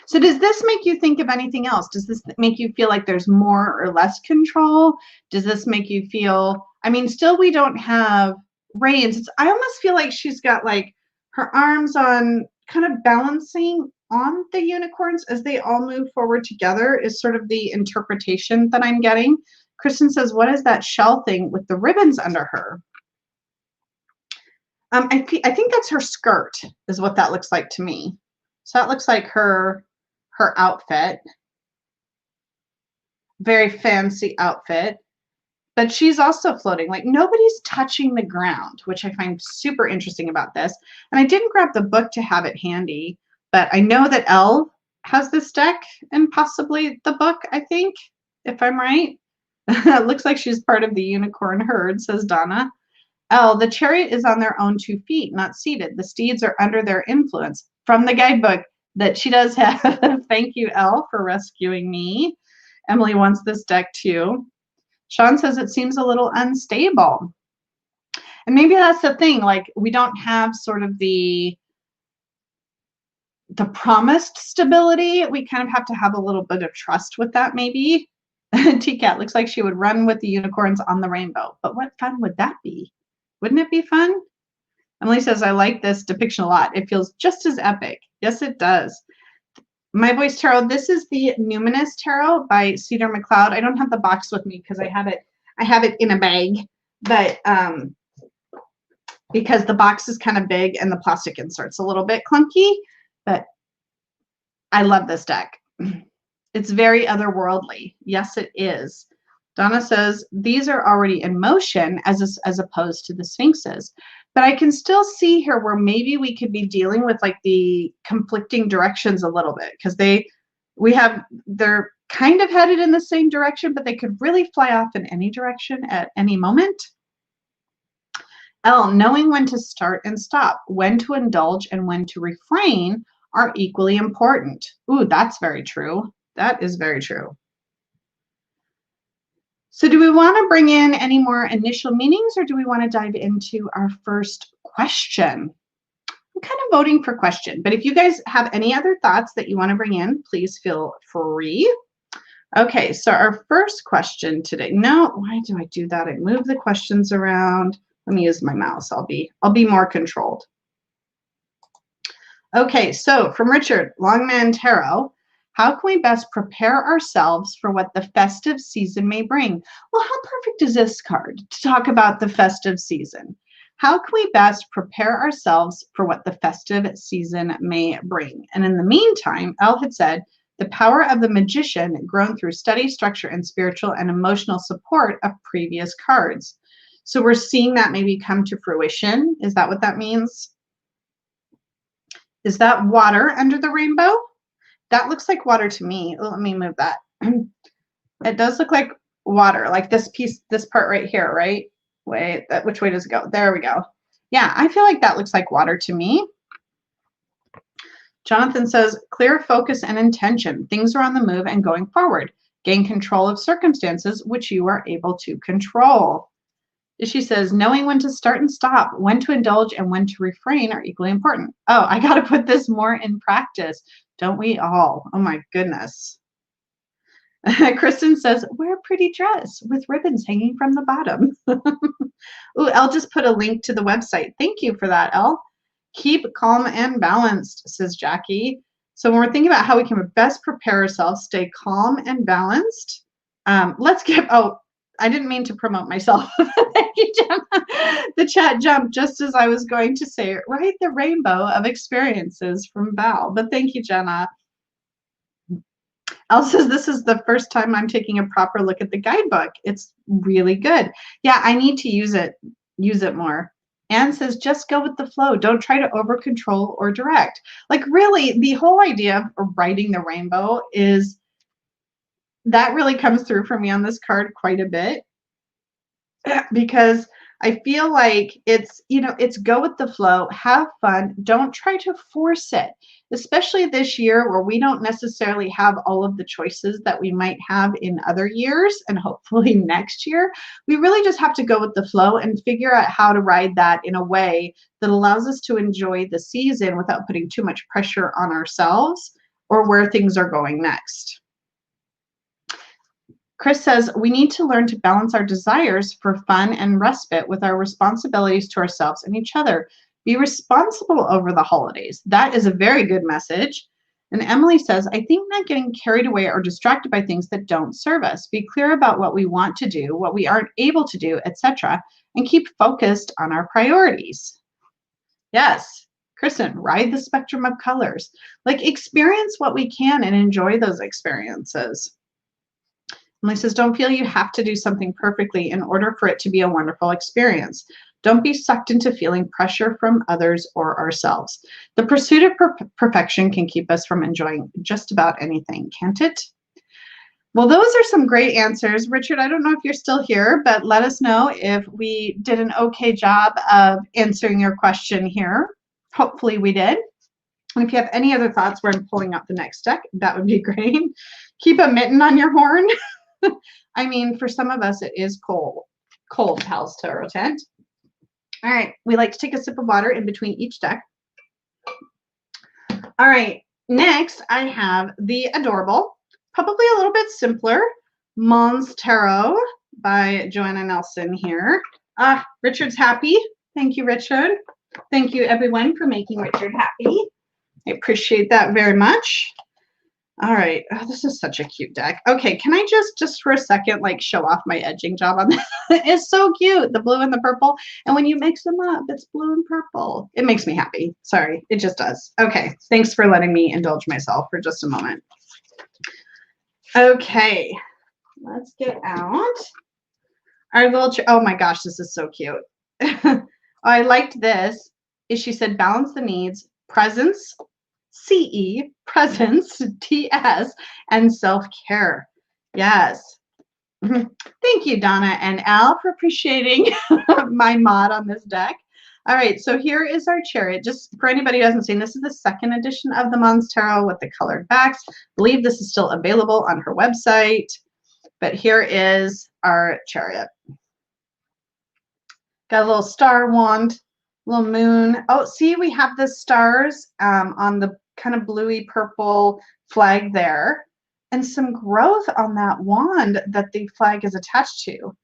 So does this make you think of anything else? Does this make you feel like there's more or less control? Does this make you feel, I mean, still we don't have reins. I almost feel like she's got like her arms on kind of balancing on the unicorns as they all move forward together is sort of the interpretation that I'm getting. Kristen says, what is that shell thing with the ribbons under her? I think that's her skirt is what that looks like to me. So that looks like her outfit. Very fancy outfit. But she's also floating. Like nobody's touching the ground, which I find super interesting about this. And I didn't grab the book to have it handy, but I know that Elle has this deck and possibly the book, I think, if I'm right. It looks like she's part of the unicorn herd, says Donna. Elle, the chariot is on their own 2 feet, not seated. The steeds are under their influence. From the guidebook that she does have. Thank you, Elle, for rescuing me. Emily wants this deck too. Sean says it seems a little unstable. And maybe that's the thing, like we don't have sort of the promised stability. We kind of have to have a little bit of trust with that maybe. T-Cat looks like she would run with the unicorns on the rainbow. But what fun would that be? Wouldn't it be fun? Emily says, I like this depiction a lot. It feels just as epic. Yes, it does. My Voice Tarot, this is the Numinous Tarot by Cedar McLeod. I don't have the box with me because I have it in a bag, but because the box is kind of big and the plastic insert's a little bit clunky, but I love this deck. It's very otherworldly. Yes, it is. Donna says, these are already in motion as opposed to the Sphinxes. But I can still see here where maybe we could be dealing with like the conflicting directions a little bit because they're kind of headed in the same direction, but they could really fly off in any direction at any moment. L, knowing when to start and stop, when to indulge and when to refrain are equally important. Ooh, that's very true. That is very true. So do we want to bring in any more initial meanings or do we want to dive into our first question? I'm kind of voting for question, but if you guys have any other thoughts that you want to bring in, please feel free. Okay, so our first question today. No, why do I do that? I move the questions around. Let me use my mouse. I'll be more controlled. Okay, so from Richard, Longman Tarot. How can we best prepare ourselves for what the festive season may bring? Well, how perfect is this card to talk about the festive season? How can we best prepare ourselves for what the festive season may bring? And in the meantime, Elle had said, the power of the magician grown through study, structure, and spiritual and emotional support of previous cards. So we're seeing that maybe come to fruition. Is that what that means? Is that water under the rainbow? That looks like water to me. Let me move that. It does look like water, like this piece, this part right here, right? Wait, which way does it go? There we go. Yeah, I feel like that looks like water to me. Jonathan says, clear focus and intention. Things are on the move and going forward. Gain control of circumstances which you are able to control. She says, knowing when to start and stop, when to indulge and when to refrain are equally important. Oh, I got to put this more in practice. Don't we all? Oh my goodness. Kristen says, wear a pretty dress with ribbons hanging from the bottom. Ooh, Elle just put a link to the website. Thank you for that, Elle. Keep calm and balanced, says Jackie. So when we're thinking about how we can best prepare ourselves, stay calm and balanced. Let's get, I didn't mean to promote myself. Thank you, Jenna. The chat jumped just as I was going to say it, right? The rainbow of experiences from Val. But thank you, Jenna. Elle says, this is the first time I'm taking a proper look at the guidebook. It's really good. Yeah, I need to use it more. Anne says, just go with the flow. Don't try to over control or direct. Like really, the whole idea of writing the rainbow is that really comes through for me on this card quite a bit because I feel like it's, you know, it's go with the flow, have fun, don't try to force it, especially this year where we don't necessarily have all of the choices that we might have in other years and hopefully next year. We really just have to go with the flow and figure out how to ride that in a way that allows us to enjoy the season without putting too much pressure on ourselves or where things are going next. Chris says, we need to learn to balance our desires for fun and respite with our responsibilities to ourselves and each other. Be responsible over the holidays. That is a very good message. And Emily says, I think not getting carried away or distracted by things that don't serve us. Be clear about what we want to do, what we aren't able to do, etc., and keep focused on our priorities. Yes, Kristen, ride the spectrum of colors. Like, experience what we can and enjoy those experiences. Emily says, don't feel you have to do something perfectly in order for it to be a wonderful experience. Don't be sucked into feeling pressure from others or ourselves. The pursuit of perfection can keep us from enjoying just about anything, can't it? Well, those are some great answers. Richard, I don't know if you're still here, but let us know if we did an okay job of answering your question here. Hopefully we did. And if you have any other thoughts where I'm pulling up the next deck, that would be great. Keep a mitten on your horn. I mean, for some of us, it is cold, Pals Tarot Tent. All right, we like to take a sip of water in between each deck. All right, next I have the adorable, probably a little bit simpler, Mons Tarot by Joanna Nelson here. Richard's happy. Thank you, Richard. Thank you, everyone, for making Richard happy. I appreciate that very much. All right. Oh, this is such a cute deck. Okay, can I just for a second, like, show off my edging job on this? It's so cute, the blue and the purple. And when you mix them up, it's blue and purple. It makes me happy. Sorry, it just does. Okay, thanks for letting me indulge myself for just a moment. Okay, let's get out our little, oh my gosh, this is so cute. I liked this. She said, balance the needs, presence, CE, presence, TS, and self-care. Yes. Thank you, Donna and Al, for appreciating my mod on this deck. All right, so here is our Chariot. Just for anybody who hasn't seen, this is the second edition of the Mons Tarot with the colored backs. I believe this is still available on her website. But here is our Chariot. Got a little star wand, little moon. Oh, see, we have the stars on the kind of bluey purple flag there, and some growth on that wand that the flag is attached to.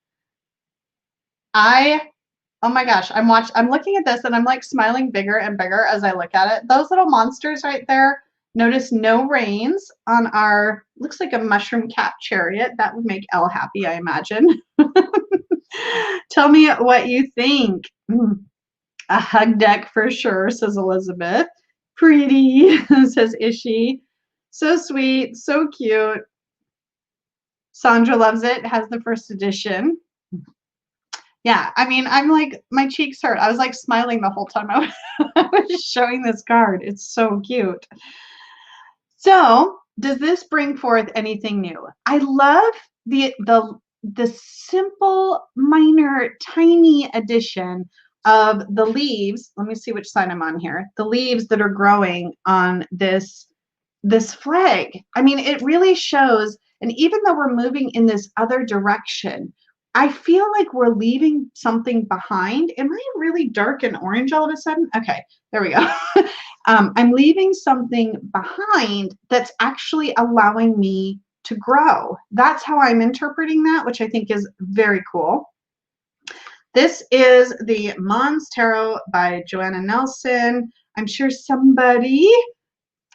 Oh my gosh, I'm looking at this and I'm like smiling bigger and bigger as I look at it. Those little monsters right there. Notice no reins on our, looks like a mushroom cap Chariot. That would make Elle happy, I imagine. Tell me what you think. A hug deck for sure, says Elizabeth. Pretty, says Ishi. So sweet, so cute. Sandra loves it, has the first edition. Yeah, I mean, I'm like, my cheeks hurt. I was like smiling the whole time I was showing this card. It's so cute. So, does this bring forth anything new? I love the simple, minor, tiny addition of the leaves. Let me see which side I'm on here. The leaves that are growing on this flag. I mean, it really shows, and even though we're moving in this other direction, I feel like we're leaving something behind. Am I really dark and orange all of a sudden? Okay, there we go. I'm leaving something behind that's actually allowing me to grow. That's how I'm interpreting that, which I think is very cool. This is the Mons Tarot by Joanna Nelson. I'm sure somebody,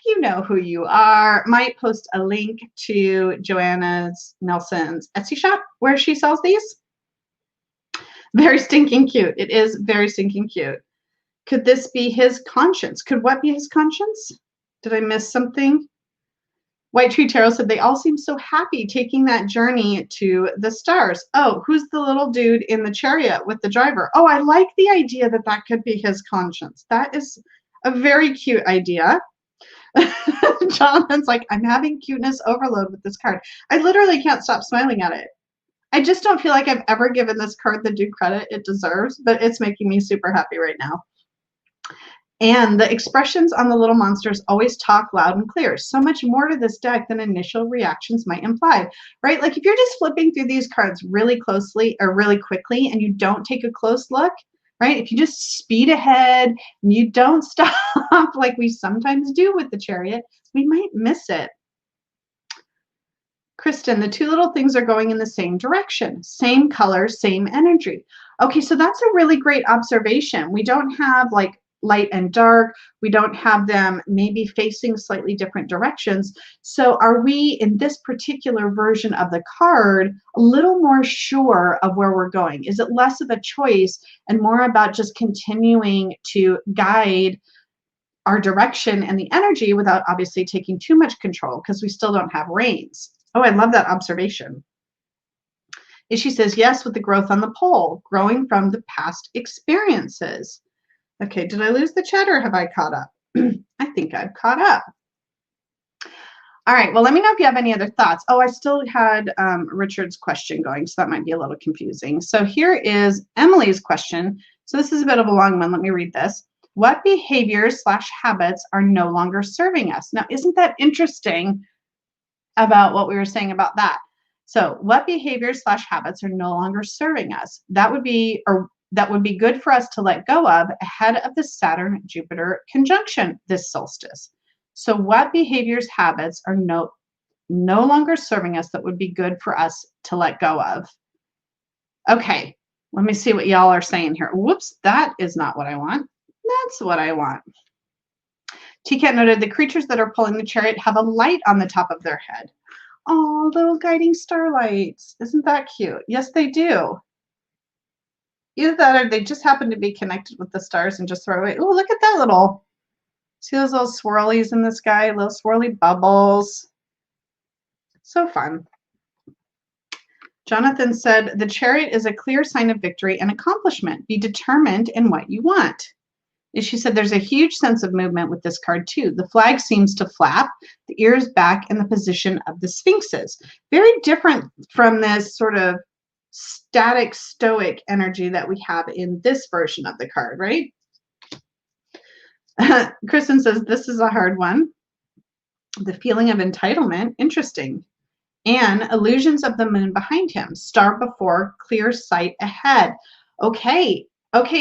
you know who you are, might post a link to Joanna Nelson's Etsy shop where she sells these. Very stinking cute. It is very stinking cute. Could this be his conscience? Could what be his conscience? Did I miss something? White Tree Tarot said, they all seem so happy taking that journey to the stars. Oh, who's the little dude in the chariot with the driver? Oh, I like the idea that that could be his conscience. That is a very cute idea. Jonathan's like, I'm having cuteness overload with this card. I literally can't stop smiling at it. I just don't feel like I've ever given this card the due credit it deserves, but it's making me super happy right now. And the expressions on the little monsters always talk loud and clear. So much more to this deck than initial reactions might imply, right? Like if you're just flipping through these cards really closely or really quickly and you don't take a close look, right? If you just speed ahead and you don't stop like we sometimes do with the Chariot, we might miss it. Kristen, the two little things are going in the same direction, same color, same energy. Okay, so that's a really great observation. We don't have like light and dark. We don't have them maybe facing slightly different directions. So are we in this particular version of the card a little more sure of where we're going? Is it less of a choice and more about just continuing to guide our direction and the energy without obviously taking too much control because we still don't have reins? Oh, I love that observation. She says, yes, with the growth on the pole, growing from the past experiences. Okay, did I lose the chat or have I caught up? I think I've caught up. All right, well, let me know if you have any other thoughts. Oh, I still had Richard's question going, so that might be a little confusing. So here is Emily's question. So this is a bit of a long one. Let me read this. What behaviors / habits are no longer serving us? Now, isn't that interesting about what we were saying about that? So what behaviors / habits are no longer serving us? That would be, or that would be good for us to let go of ahead of the Saturn-Jupiter conjunction this solstice. So what behaviors, habits are no longer serving us that would be good for us to let go of? Okay, let me see what y'all are saying here. Whoops, that is not what I want. That's what I want. TCAT noted the creatures that are pulling the chariot have a light on the top of their head. Oh, little guiding starlights. Isn't that cute? Yes, they do. Either that or they just happen to be connected with the stars and just throw away. Oh, look at that little, see those little swirlies in the sky, little swirly bubbles. So fun. Jonathan said, the chariot is a clear sign of victory and accomplishment. Be determined in what you want. She said there's a huge sense of movement with this card too. The flag seems to flap, the ears back in the position of the sphinxes. Very different from this sort of static stoic energy that we have in this version of the card, right? Kristen says this is a hard one. The feeling of entitlement, interesting. And illusions of the moon behind him, star before, clear sight ahead. Okay,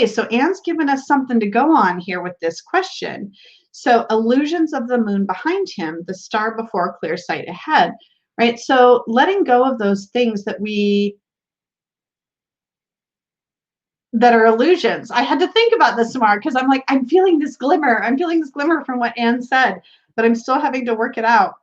so Anne's given us something to go on here with this question. So illusions of the moon behind him, the star before, clear sight ahead, right? So letting go of those things that are illusions. I had to think about this more because I'm like, I'm feeling this glimmer. I'm feeling this glimmer from what Anne said, but I'm still having to work it out,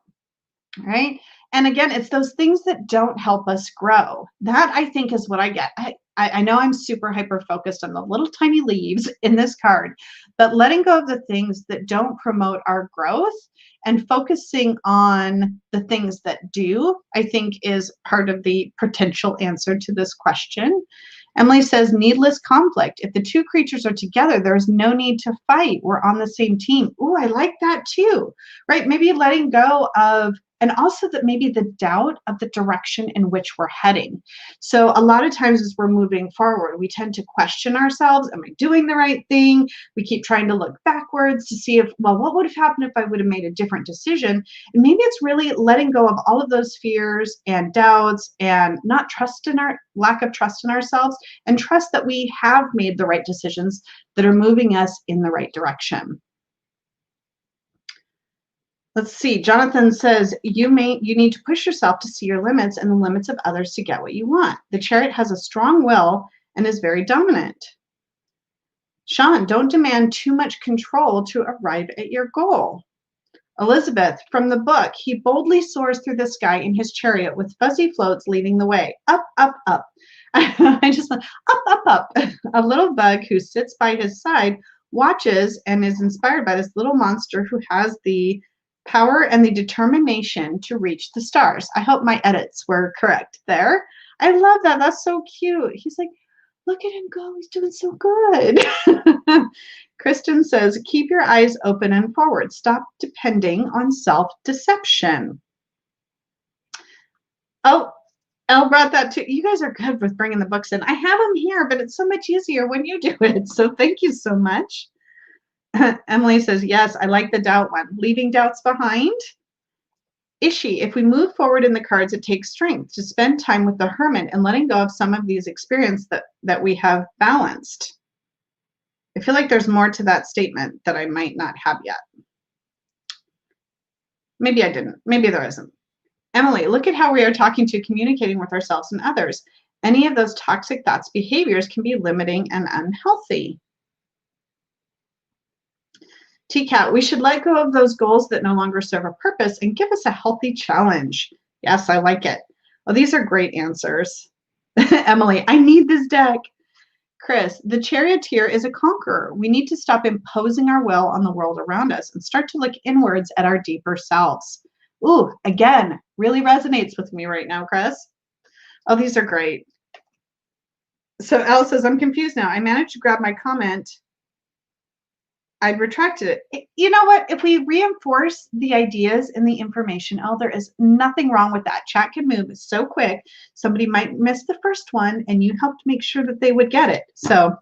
right? And again, it's those things that don't help us grow. That I think is what I get. I know I'm super hyper focused on the little tiny leaves in this card, but letting go of the things that don't promote our growth and focusing on the things that do, I think is part of the potential answer to this question. Emily says, needless conflict. If the two creatures are together, there's no need to fight. We're on the same team. Ooh, I like that too, right? Maybe letting go of, and also that maybe the doubt of the direction in which we're heading. So a lot of times as we're moving forward, we tend to question ourselves. Am I doing the right thing? We keep trying to look backwards to see if, well, what would have happened if I would have made a different decision? And maybe it's really letting go of all of those fears and doubts and not trust in our lack of trust in ourselves, and trust that we have made the right decisions that are moving us in the right direction. Let's see. Jonathan says, you need to push yourself to see your limits and the limits of others to get what you want. The chariot has a strong will and is very dominant. Sean, don't demand too much control to arrive at your goal. Elizabeth, from the book, he boldly soars through the sky in his chariot with fuzzy floats leading the way. Up, up, up. I just up, up, up. A little bug who sits by his side watches and is inspired by this little monster who has the power and the determination to reach the stars. I hope my edits were correct there. I love that. That's so cute. He's like, Look at him go. He's doing so good. Kristen says, keep your eyes open and forward. Stop depending on self-deception. Oh, Elle brought that too. You guys are good with bringing the books in. I have them here, but it's so much easier when you do it. So thank you so much. Emily says, yes, I like the doubt one. Leaving doubts behind. Ishi, if we move forward in the cards, it takes strength to spend time with the hermit and letting go of some of these experiences that we have balanced. I feel like there's more to that statement that I might not have yet. Maybe I didn't. Maybe there isn't. Emily, look at how we are talking to communicating with ourselves and others. Any of those toxic thoughts, behaviors can be limiting and unhealthy. TCAT, we should let go of those goals that no longer serve a purpose and give us a healthy challenge. Yes, I like it. Oh, these are great answers. Emily, I need this deck. Chris, the charioteer is a conqueror. We need to stop imposing our will on the world around us and start to look inwards at our deeper selves. Ooh, again, really resonates with me right now, Chris. Oh, these are great. So Elle says, I'm confused now. I managed to grab my comment. I'd retracted it. You know what? If we reinforce the ideas and the information, Elle, there is nothing wrong with that. Chat can move so quick. Somebody might miss the first one, and you helped make sure that they would get it. So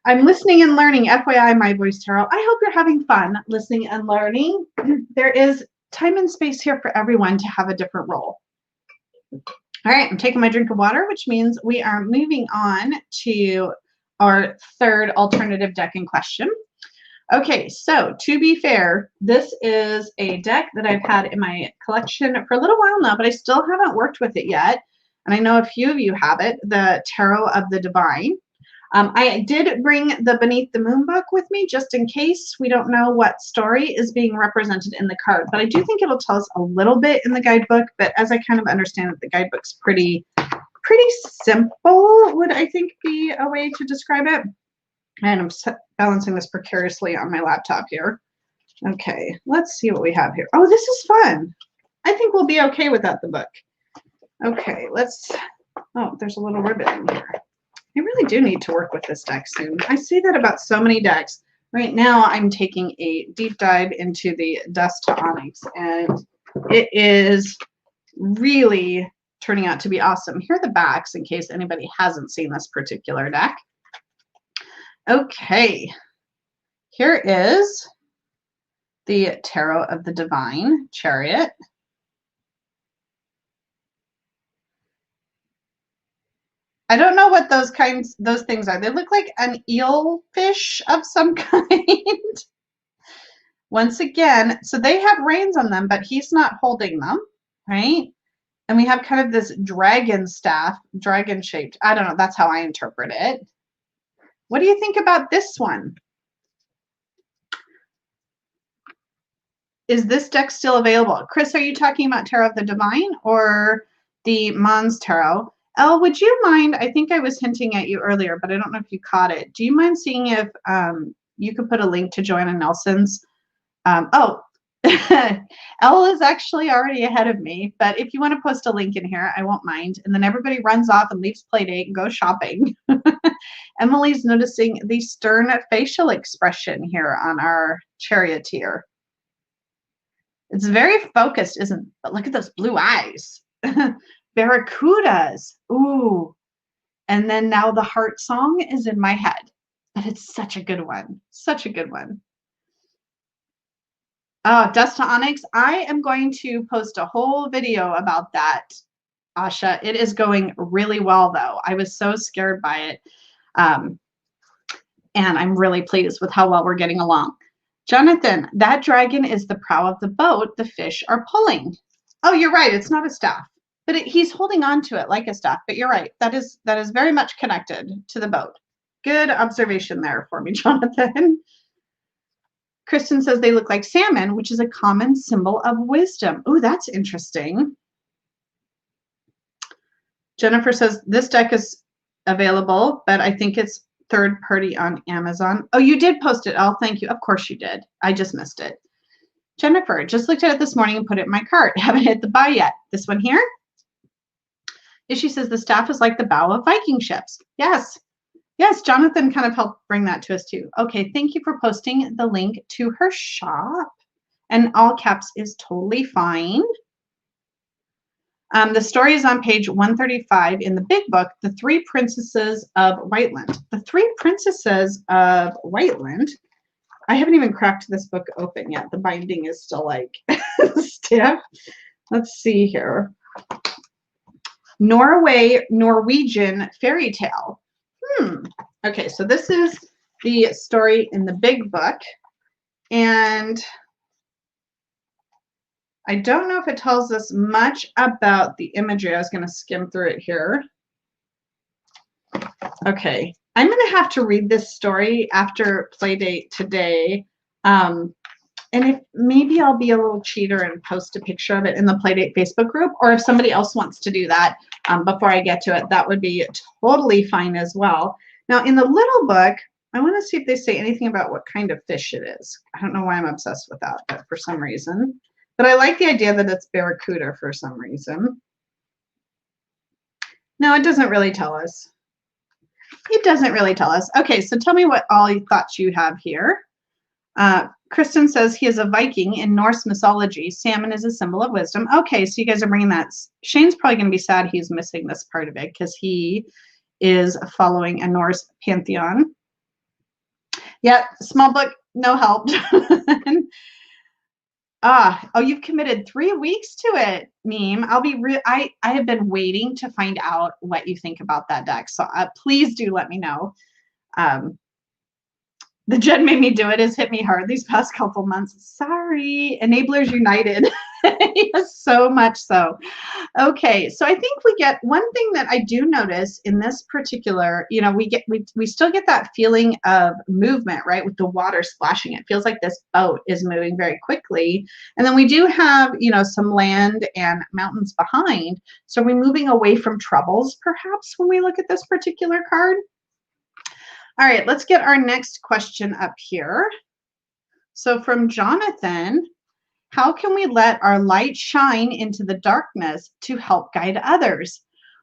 I'm listening and learning. FYI, My Voice Tarot. I hope you're having fun listening and learning. There is time and space here for everyone to have a different role. All right, I'm taking my drink of water, which means we are moving on to our third alternative deck in question. Okay, so to be fair, this is a deck that I've had in my collection for a little while now, but I still haven't worked with it yet. And I know a few of you have it, the Tarot of the Divine. I did bring the Beneath the Moon book with me just in case we don't know what story is being represented in the card. But I do think it'll tell us a little bit in the guidebook, but as I kind of understand it, the guidebook's pretty simple, would I think be a way to describe it. And I'm balancing this precariously on my laptop here. Okay, let's see what we have here. Oh, this is fun. I think we'll be okay without the book. Okay, let's, oh, there's a little ribbon in here. I really do need to work with this deck soon. I say that about so many decks. Right now, I'm taking a deep dive into the Dust to Onyx, and it is really turning out to be awesome. Here are the backs in case anybody hasn't seen this particular deck. Okay, here is the Tarot of the Divine, Chariot. I don't know what those things are. They look like an eel fish of some kind. Once again, so they have reins on them, but he's not holding them, right? And we have kind of this dragon staff, dragon shaped. I don't know. That's how I interpret it. What do you think about this one? Is this deck still available? Chris, are you talking about Tarot of the Divine or the Mons Tarot? Elle, would you mind, I think I was hinting at you earlier, but I don't know if you caught it. Do you mind seeing if you could put a link to Joanna Nelson's? Oh, Elle is actually already ahead of me, but if you want to post a link in here, I won't mind. And then everybody runs off and leaves Playdate and goes shopping. Emily's noticing the stern facial expression here on our charioteer. It's very focused, isn't it? But look at those blue eyes. Barracudas. Ooh. And then now the heart song is in my head. But it's such a good one. Such a good one. Oh, Dust to Onyx. I am going to post a whole video about that, Asha. It is going really well, though. I was so scared by it. And I'm really pleased with how well we're getting along. Jonathan, that dragon is the prow of the boat the fish are pulling. Oh, you're right. It's not a staff. But he's holding on to it like a staff. But you're right. That is very much connected to the boat. Good observation there for me, Jonathan. Kristen says they look like salmon, which is a common symbol of wisdom. Oh, that's interesting. Jennifer says this deck is available, but I think it's third party on Amazon. Oh, you did post it. Oh, thank you. Of course you did. I just missed it. Jennifer, just looked at it this morning and put it in my cart. Haven't hit the buy yet. This one here? She says the staff is like the bow of Viking ships. Yes. Yes, Jonathan kind of helped bring that to us too. Okay, thank you for posting the link to her shop. And all caps is totally fine. The story is on page 135 in the big book, The Three Princesses of Whiteland. The Three Princesses of Whiteland. I haven't even cracked this book open yet. The binding is still like stiff. Let's see here. Norwegian fairy tale. Okay, so this is the story in the big book. And I don't know if it tells us much about the imagery. I was going to skim through it here. Okay, I'm going to have to read this story after Playdate today. And if maybe I'll be a little cheater and post a picture of it in the Playdate Facebook group, or if somebody else wants to do that before I get to it, that would be totally fine as well. Now, in the little book, I want to see if they say anything about what kind of fish it is. I don't know why I'm obsessed with that, but for some reason. But I like the idea that it's barracuda for some reason. No, it doesn't really tell us. It doesn't really tell us. Okay, so tell me what all thoughts you have here. Kristen says he is a Viking in Norse mythology. Salmon is a symbol of wisdom. Okay, so you guys are bringing that. Shane's probably going to be sad he's missing this part of it because he is following a Norse pantheon. Yeah, small book, no help. Oh, you've committed 3 weeks to it, Meme. I have been waiting to find out what you think about that deck. So please do let me know. The Jen made me do it has hit me hard these past couple months. Sorry, Enablers United. Yes, so much so. Okay, so I think we get one thing that I do notice in this particular, you know, we still get that feeling of movement, right? With the water splashing. It feels like this boat is moving very quickly. And then we do have, you know, some land and mountains behind. So we're moving away from troubles, perhaps, when we look at this particular card. All right, let's get our next question up here. So from Jonathan, how can we let our light shine into the darkness to help guide others?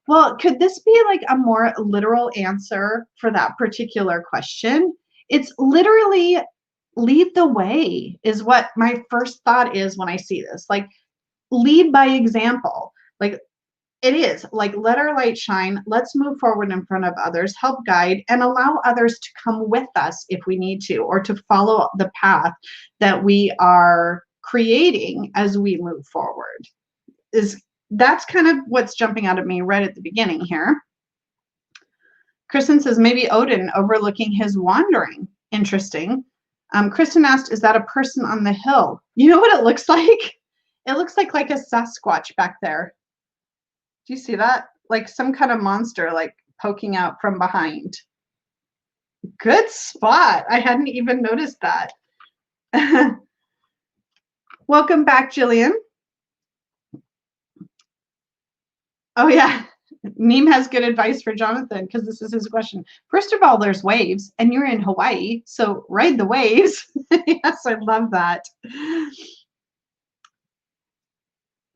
Well, could this be like a more literal answer for that particular question? It's literally lead the way is what my first thought is when I see this. Like lead by example. Like it is like, let our light shine. Let's move forward in front of others, help guide, and allow others to come with us if we need to, or to follow the path that we are creating as we move forward. That's kind of what's jumping out at me right at the beginning here. Kristen says maybe Odin overlooking his wandering. Interesting. Kristen asked, is that a person on the hill? You know what it looks like? It looks like a Sasquatch back there. Do you see that? Like some kind of monster like poking out from behind. Good spot. I hadn't even noticed that. Welcome back, Jillian. Oh, yeah. Meme has good advice for Jonathan because this is his question. First of all, there's waves, and you're in Hawaii, so ride the waves. Yes, I love that.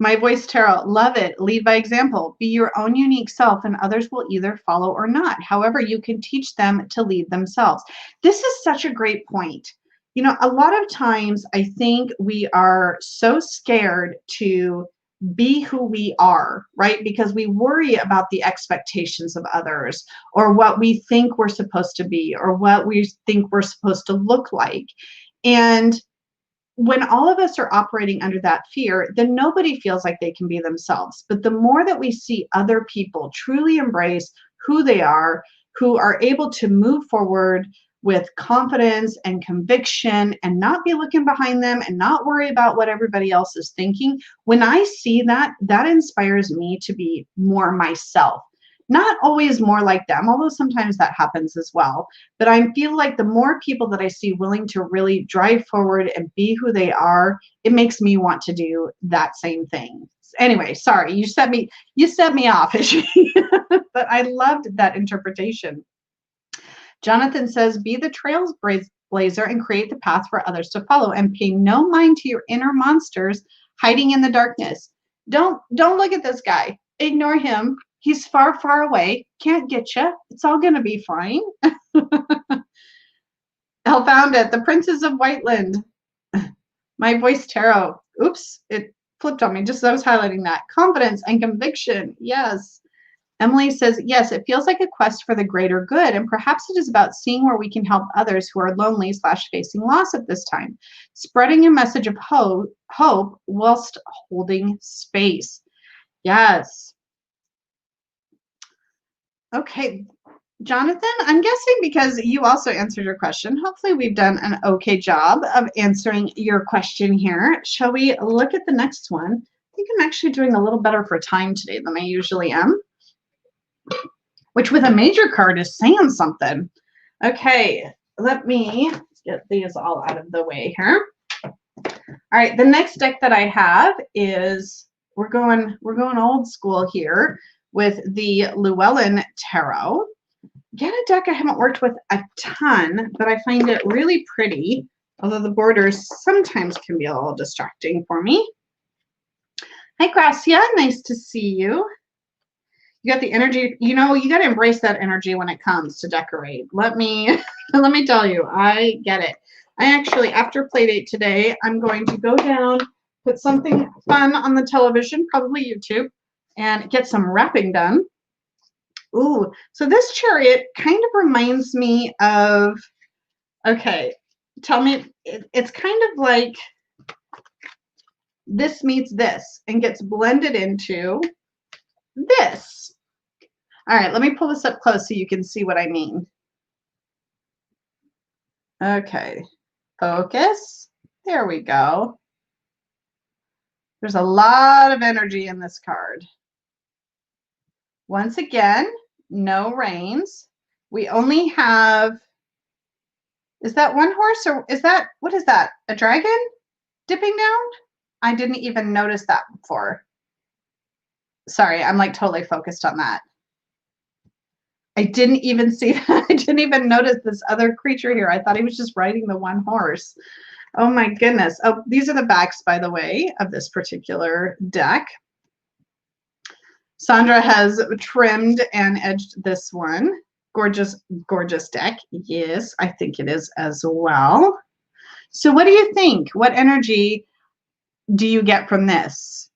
My voice tarot, love it. Lead by example. Be your own unique self, and others will either follow or not. However, you can teach them to lead themselves. This is such a great point. You know, a lot of times I think we are so scared to be who we are, right? Because we worry about the expectations of others, or what we think we're supposed to be, or what we think we're supposed to look like. And when all of us are operating under that fear, then nobody feels like they can be themselves. But the more that we see other people truly embrace who they are, who are able to move forward with confidence and conviction and not be looking behind them and not worry about what everybody else is thinking, when I see that, that inspires me to be more myself. Not always more like them, although sometimes that happens as well. But I feel like the more people that I see willing to really drive forward and be who they are, it makes me want to do that same thing. Anyway, sorry, you set me off, but I loved that interpretation. Jonathan says, be the trailblazer and create the path for others to follow, and pay no mind to your inner monsters hiding in the darkness. Don't look at this guy. Ignore him. He's far, far away. Can't get you. It's all going to be fine. Elle found it. The Princes of Whiteland. My voice tarot. Oops, it flipped on me just as I was highlighting that. Confidence and conviction. Yes. Emily says, yes, it feels like a quest for the greater good, and perhaps it is about seeing where we can help others who are lonely / facing loss at this time. Spreading a message of hope whilst holding space. Yes. Okay, Jonathan, I'm guessing because you also answered your question, hopefully we've done an okay job of answering your question here. Shall we look at the next one? I think I'm actually doing a little better for time today than I usually am, which with a major card is saying something. Okay, let me get these all out of the way here. All right, the next deck that I have is, we're going old school here with the Llewellyn Tarot. Again, a deck I haven't worked with a ton, but I find it really pretty, although the borders sometimes can be a little distracting for me. Hi, Gracia. Nice to see you. You got the energy. You know, you got to embrace that energy when it comes to decorate. Let me tell you, I get it. I actually, after Playdate today, I'm going to go down, put something fun on the television, probably YouTube, and get some wrapping done. Ooh, so this chariot kind of reminds me of, okay, tell me, it's kind of like this meets this and gets blended into this. All right, let me pull this up close so you can see what I mean. Okay, focus. There we go. There's a lot of energy in this card. Once again, no reins. We only have, is that one horse or is that, what is that? A dragon dipping down? I didn't even notice that before. Sorry, I'm like totally focused on that. I didn't even see that. I didn't even notice this other creature here. I thought he was just riding the one horse. Oh my goodness. Oh, these are the backs, by the way, of this particular deck. Sandra has trimmed and edged this one. Gorgeous, gorgeous deck. Yes, I think it is as well. So what do you think? What energy do you get from this?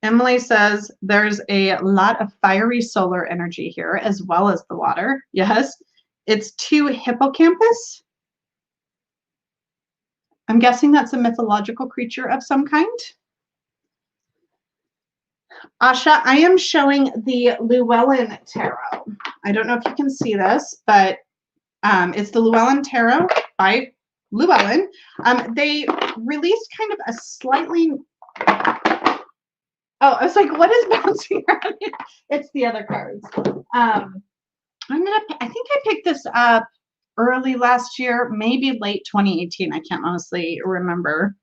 Emily says there's a lot of fiery solar energy here as well as the water. Yes, it's 2 hippocampus. I'm guessing that's a mythological creature of some kind. Asha, I am showing the Llewellyn Tarot. I don't know if you can see this, but it's the Llewellyn Tarot by Llewellyn. They released kind of a slightly, oh, I was like, what is bouncing around here? It's the other cards. I think I picked this up early last year, maybe late 2018. I can't honestly remember.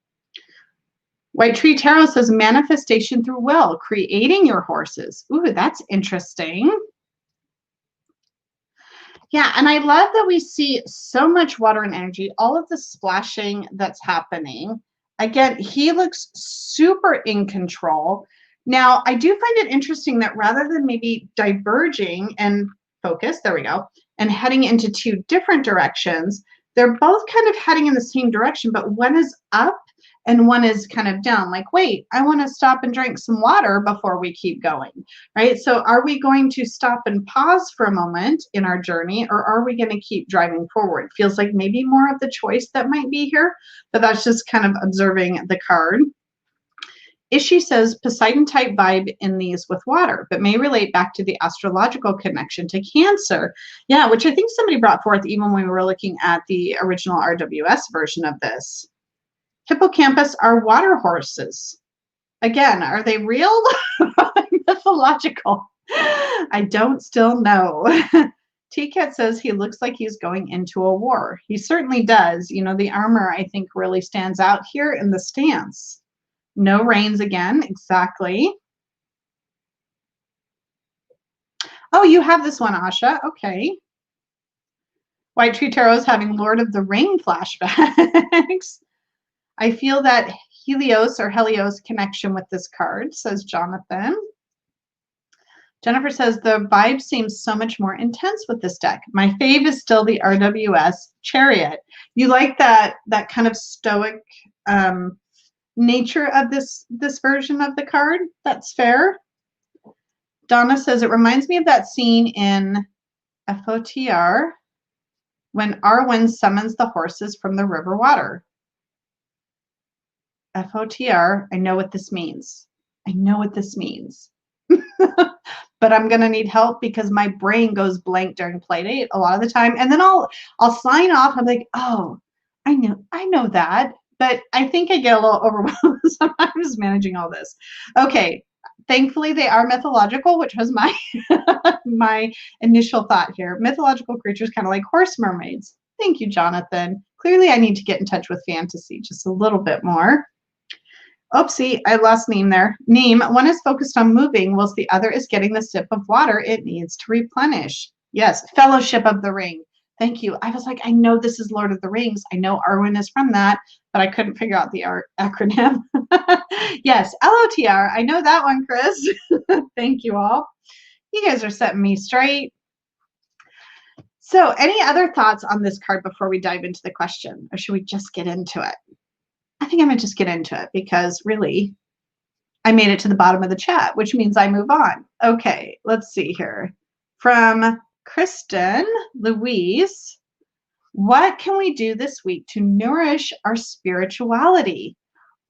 White Tree Tarot says manifestation through will, creating your horses. Ooh, that's interesting. Yeah, and I love that we see so much water and energy, all of the splashing that's happening. Again, he looks super in control. Now, I do find it interesting that rather than maybe diverging and focus, there we go, and heading into 2 different directions, they're both kind of heading in the same direction, but one is up and one is kind of down. Like, wait, I want to stop and drink some water before we keep going, right? So are we going to stop and pause for a moment in our journey, or are we going to keep driving forward? Feels like maybe more of the choice that might be here, but that's just kind of observing the card. Ishi says Poseidon type vibe in these with water, but may relate back to the astrological connection to Cancer. Yeah, which I think somebody brought forth even when we were looking at the original RWS version of this. Hippocampus are water horses. Again, are they real? Mythological? I don't still know. T-Cat says he looks like he's going into a war. He certainly does. You know, the armor, I think, really stands out here in the stance. No reins again, exactly. Oh, you have this one, Asha. Okay. White Tree Tarot is having Lord of the Ring flashbacks. I feel that Helios or Helios connection with this card, says Jonathan. Jennifer says the vibe seems so much more intense with this deck. My fave is still the RWS Chariot. You like that kind of stoic nature of this version of the card? That's fair. Donna says it reminds me of that scene in FOTR when Arwen summons the horses from the river water. FOTR, I know what this means. I know what this means. But I'm gonna need help because my brain goes blank during play date a lot of the time. And then I'll sign off. I'm like, oh, I know that. But I think I get a little overwhelmed sometimes managing all this. Okay. Thankfully, they are mythological, which was my my initial thought here. Mythological creatures, kind of like horse mermaids. Thank you, Jonathan. Clearly, I need to get in touch with fantasy just a little bit more. Oopsie, I lost Neem there. Neem, one is focused on moving, whilst the other is getting the sip of water it needs to replenish. Yes, Fellowship of the Ring. Thank you. I was like, I know this is Lord of the Rings. I know Arwen is from that, but I couldn't figure out the acronym. Yes, LOTR. I know that one, Chris. Thank you all. You guys are setting me straight. So any other thoughts on this card before we dive into the question, or should we just get into it? I think I'm gonna just get into it because really, I made it to the bottom of the chat, which means I move on. Okay, let's see here. From Kristen Louise, what can we do this week to nourish our spirituality?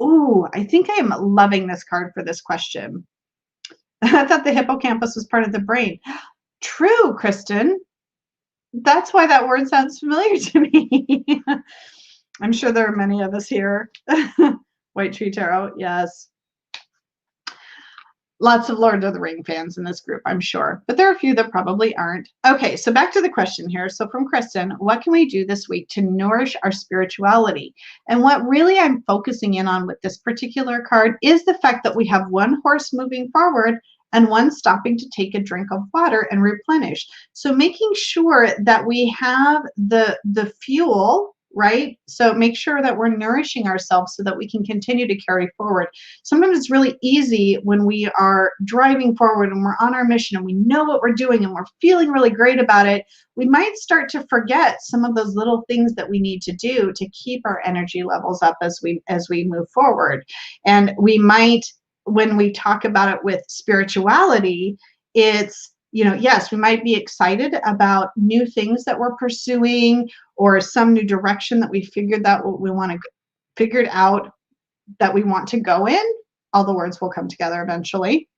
Ooh, I think I am loving this card for this question. I thought the hippocampus was part of the brain. True, Kristen. That's why that word sounds familiar to me. I'm sure there are many of us here. White Tree Tarot, yes. Lots of Lord of the Ring fans in this group, I'm sure. But there are a few that probably aren't. Okay, so back to the question here. So from Kristen, what can we do this week to nourish our spirituality? And what really I'm focusing in on with this particular card is the fact that we have one horse moving forward and one stopping to take a drink of water and replenish. So making sure that we have the fuel, right? So make sure that we're nourishing ourselves so that we can continue to carry forward. Sometimes it's really easy when we are driving forward and we're on our mission and we know what we're doing and we're feeling really great about it. We might start to forget some of those little things that we need to do to keep our energy levels up as we move forward. And we might, when we talk about it with spirituality, it's, you know, yes, we might be excited about new things that we're pursuing or some new direction that we figured out that we want to go in. All the words will come together eventually.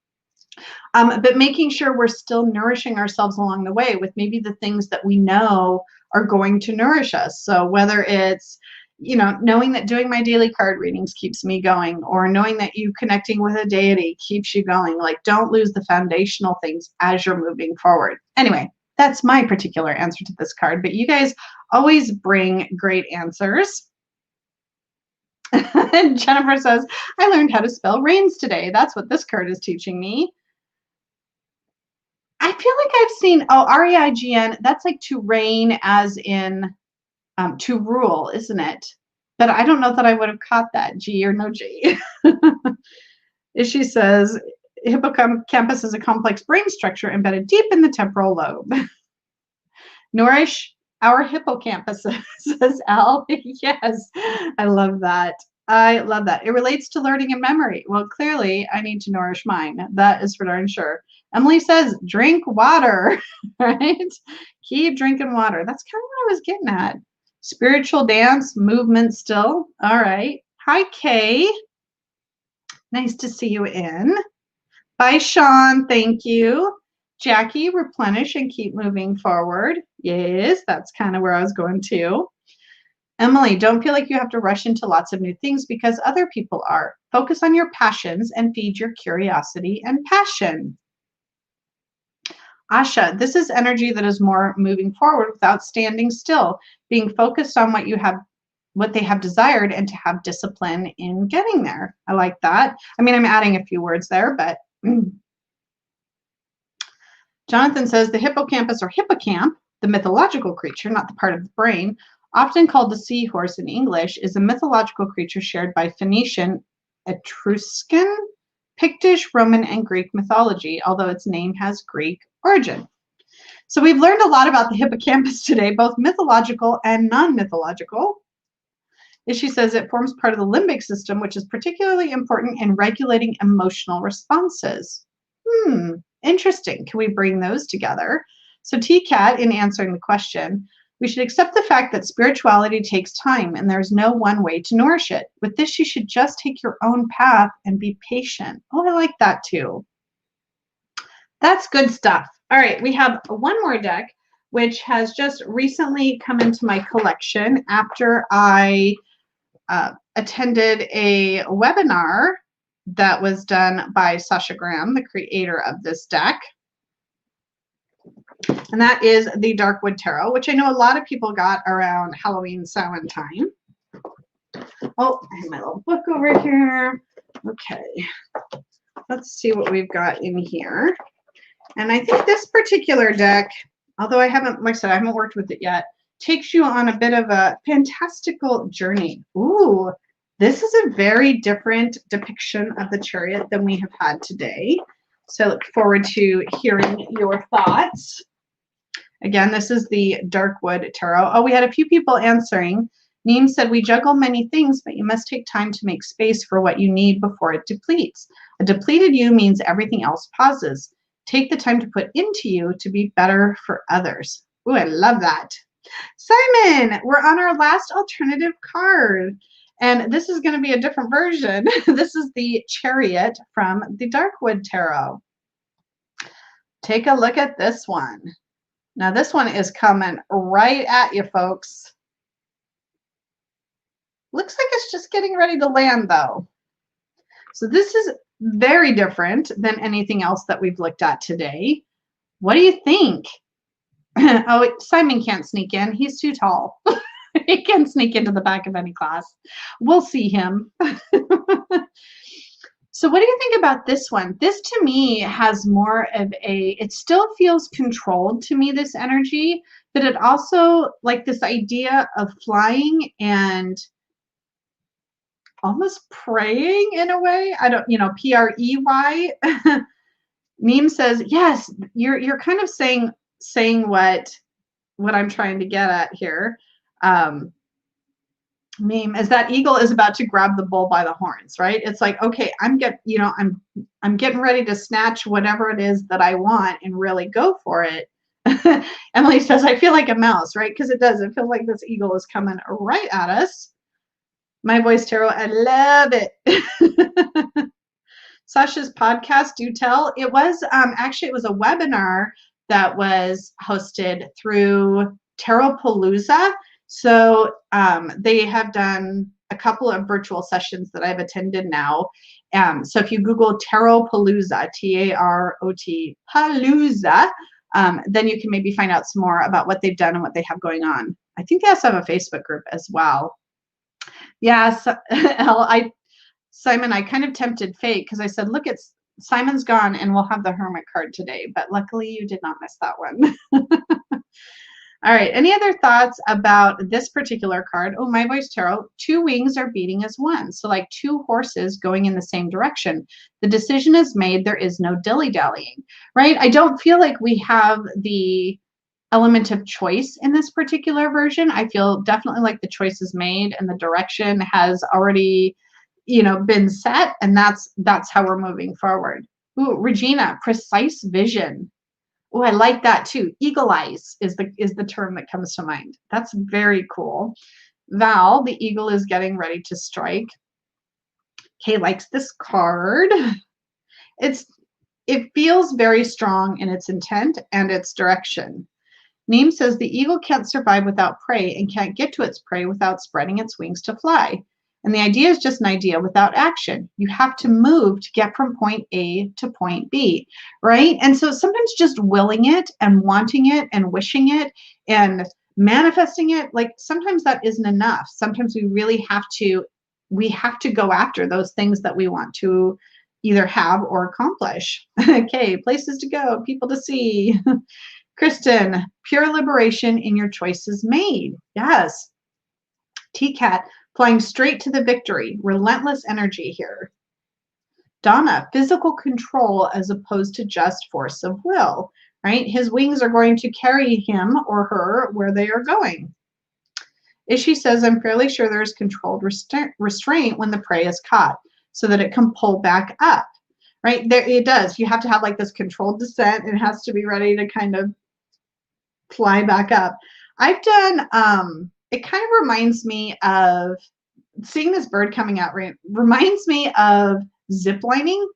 But making sure we're still nourishing ourselves along the way with maybe the things that we know are going to nourish us. So whether it's, you know, knowing that doing my daily card readings keeps me going, or knowing that you connecting with a deity keeps you going. Like, don't lose the foundational things as you're moving forward. Anyway, that's my particular answer to this card, but you guys always bring great answers. Jennifer says, I learned how to spell rains today. That's what this card is teaching me. I feel like I've seen, oh, REIGN, that's like to reign as in to rule, isn't it? But I don't know that I would have caught that, G or no G. She says, hippocampus is a complex brain structure embedded deep in the temporal lobe. Nourish our hippocampus, says Al. Yes, I love that. I love that. It relates to learning and memory. Well, clearly, I need to nourish mine. That is for darn sure. Emily says, drink water, right? Keep drinking water. That's kind of what I was getting at. Spiritual dance, movement still. All right. Hi, Kay. Nice to see you in. Bye, Sean. Thank you. Jackie, replenish and keep moving forward. Yes, that's kind of where I was going to. Emily, don't feel like you have to rush into lots of new things because other people are. Focus on your passions and feed your curiosity and passion. Asha, this is energy that is more moving forward without standing still, being focused on what they have desired and to have discipline in getting there. I like that. I mean, I'm adding a few words there, but Jonathan says the hippocampus or hippocamp, the mythological creature, not the part of the brain, often called the seahorse in English, is a mythological creature shared by Phoenician, Etruscan, Pictish, Roman, and Greek mythology, although its name has Greek origin. So we've learned a lot about the hippocampus today, both mythological and non-mythological. As she says, it forms part of the limbic system, which is particularly important in regulating emotional responses. Interesting. Can we bring those together? So TCAT, in answering the question, we should accept the fact that spirituality takes time and there's no one way to nourish it. With this, you should just take your own path and be patient. Oh, I like that too. That's good stuff. All right, we have one more deck, which has just recently come into my collection after I attended a webinar that was done by Sasha Graham, the creator of this deck. And that is the Darkwood Tarot, which I know a lot of people got around Halloween, Samhain time. Oh, I have my little book over here. Okay, let's see what we've got in here. And I think this particular deck, although I haven't, like I said, I haven't worked with it yet, takes you on a bit of a fantastical journey. Ooh, this is a very different depiction of the Chariot than we have had today. So I look forward to hearing your thoughts. Again, this is the Darkwood Tarot. Oh, we had a few people answering. Neem said, we juggle many things, but you must take time to make space for what you need before it depletes. A depleted you means everything else pauses. Take the time to put into you to be better for others. Ooh, I love that. Simon, we're on our last alternative card. And this is going to be a different version. This is the Chariot from the Darkwood Tarot. Take a look at this one. Now, this one is coming right at you, folks. Looks like it's just getting ready to land, though. So this is very different than anything else that we've looked at today. What do you think? Oh, Simon can't sneak in. He's too tall. He can sneak into the back of any class. We'll see him. So what do you think about this one? This to me has more of a, it still feels controlled to me, this energy, but it also, like this idea of flying and almost praying in a way. I don't, P-R-E-Y. Neem says, yes, you're kind of saying what I'm trying to get at here. Meme is that eagle is about to grab the bull by the horns, right? It's like, okay, I'm getting ready to snatch whatever it is that I want and really go for it. Emily says, I feel like a mouse, right? Because it does. It feels like this eagle is coming right at us. My Voice Tarot, I love it. Sasha's podcast, do tell. It was actually, it was a webinar that was hosted through Tarotpalooza. So they have done a couple of virtual sessions that I've attended now. So if you Google Tarotpalooza, T-A-R-O-T, Palooza, then you can maybe find out some more about what they've done and what they have going on. I think they also have a Facebook group as well. Yes, Simon, I kind of tempted fate because I said, look, Simon's gone and we'll have the Hermit card today. But luckily you did not miss that one. All right, any other thoughts about this particular card? Oh, My Voice Tarot, two wings are beating as one. So like two horses going in the same direction. The decision is made. There is no dilly-dallying, right? I don't feel like we have the element of choice in this particular version. I feel definitely like the choice is made and the direction has already, been set, and that's how we're moving forward. Ooh, Regina, precise vision. Oh, I like that too. Eagle eyes is the term that comes to mind. That's very cool. Val, the eagle is getting ready to strike. Kay likes this card. It feels very strong in its intent and its direction. Neem says the eagle can't survive without prey and can't get to its prey without spreading its wings to fly. And the idea is just an idea without action. You have to move to get from point A to point B, right? And so sometimes just willing it and wanting it and wishing it and manifesting it, like sometimes that isn't enough. Sometimes we really have to go after those things that we want to either have or accomplish. Okay, places to go, people to see. Kristen, pure liberation in your choices made. Yes. TCAT, flying straight to the victory. Relentless energy here. Donna, physical control as opposed to just force of will, right? His wings are going to carry him or her where they are going. Ishi says, I'm fairly sure there's controlled restraint when the prey is caught so that it can pull back up, right? There, it does. You have to have like this controlled descent and it has to be ready to kind of fly back up. I've done, it kind of reminds me of seeing this bird coming out, right? Reminds me of zip lining,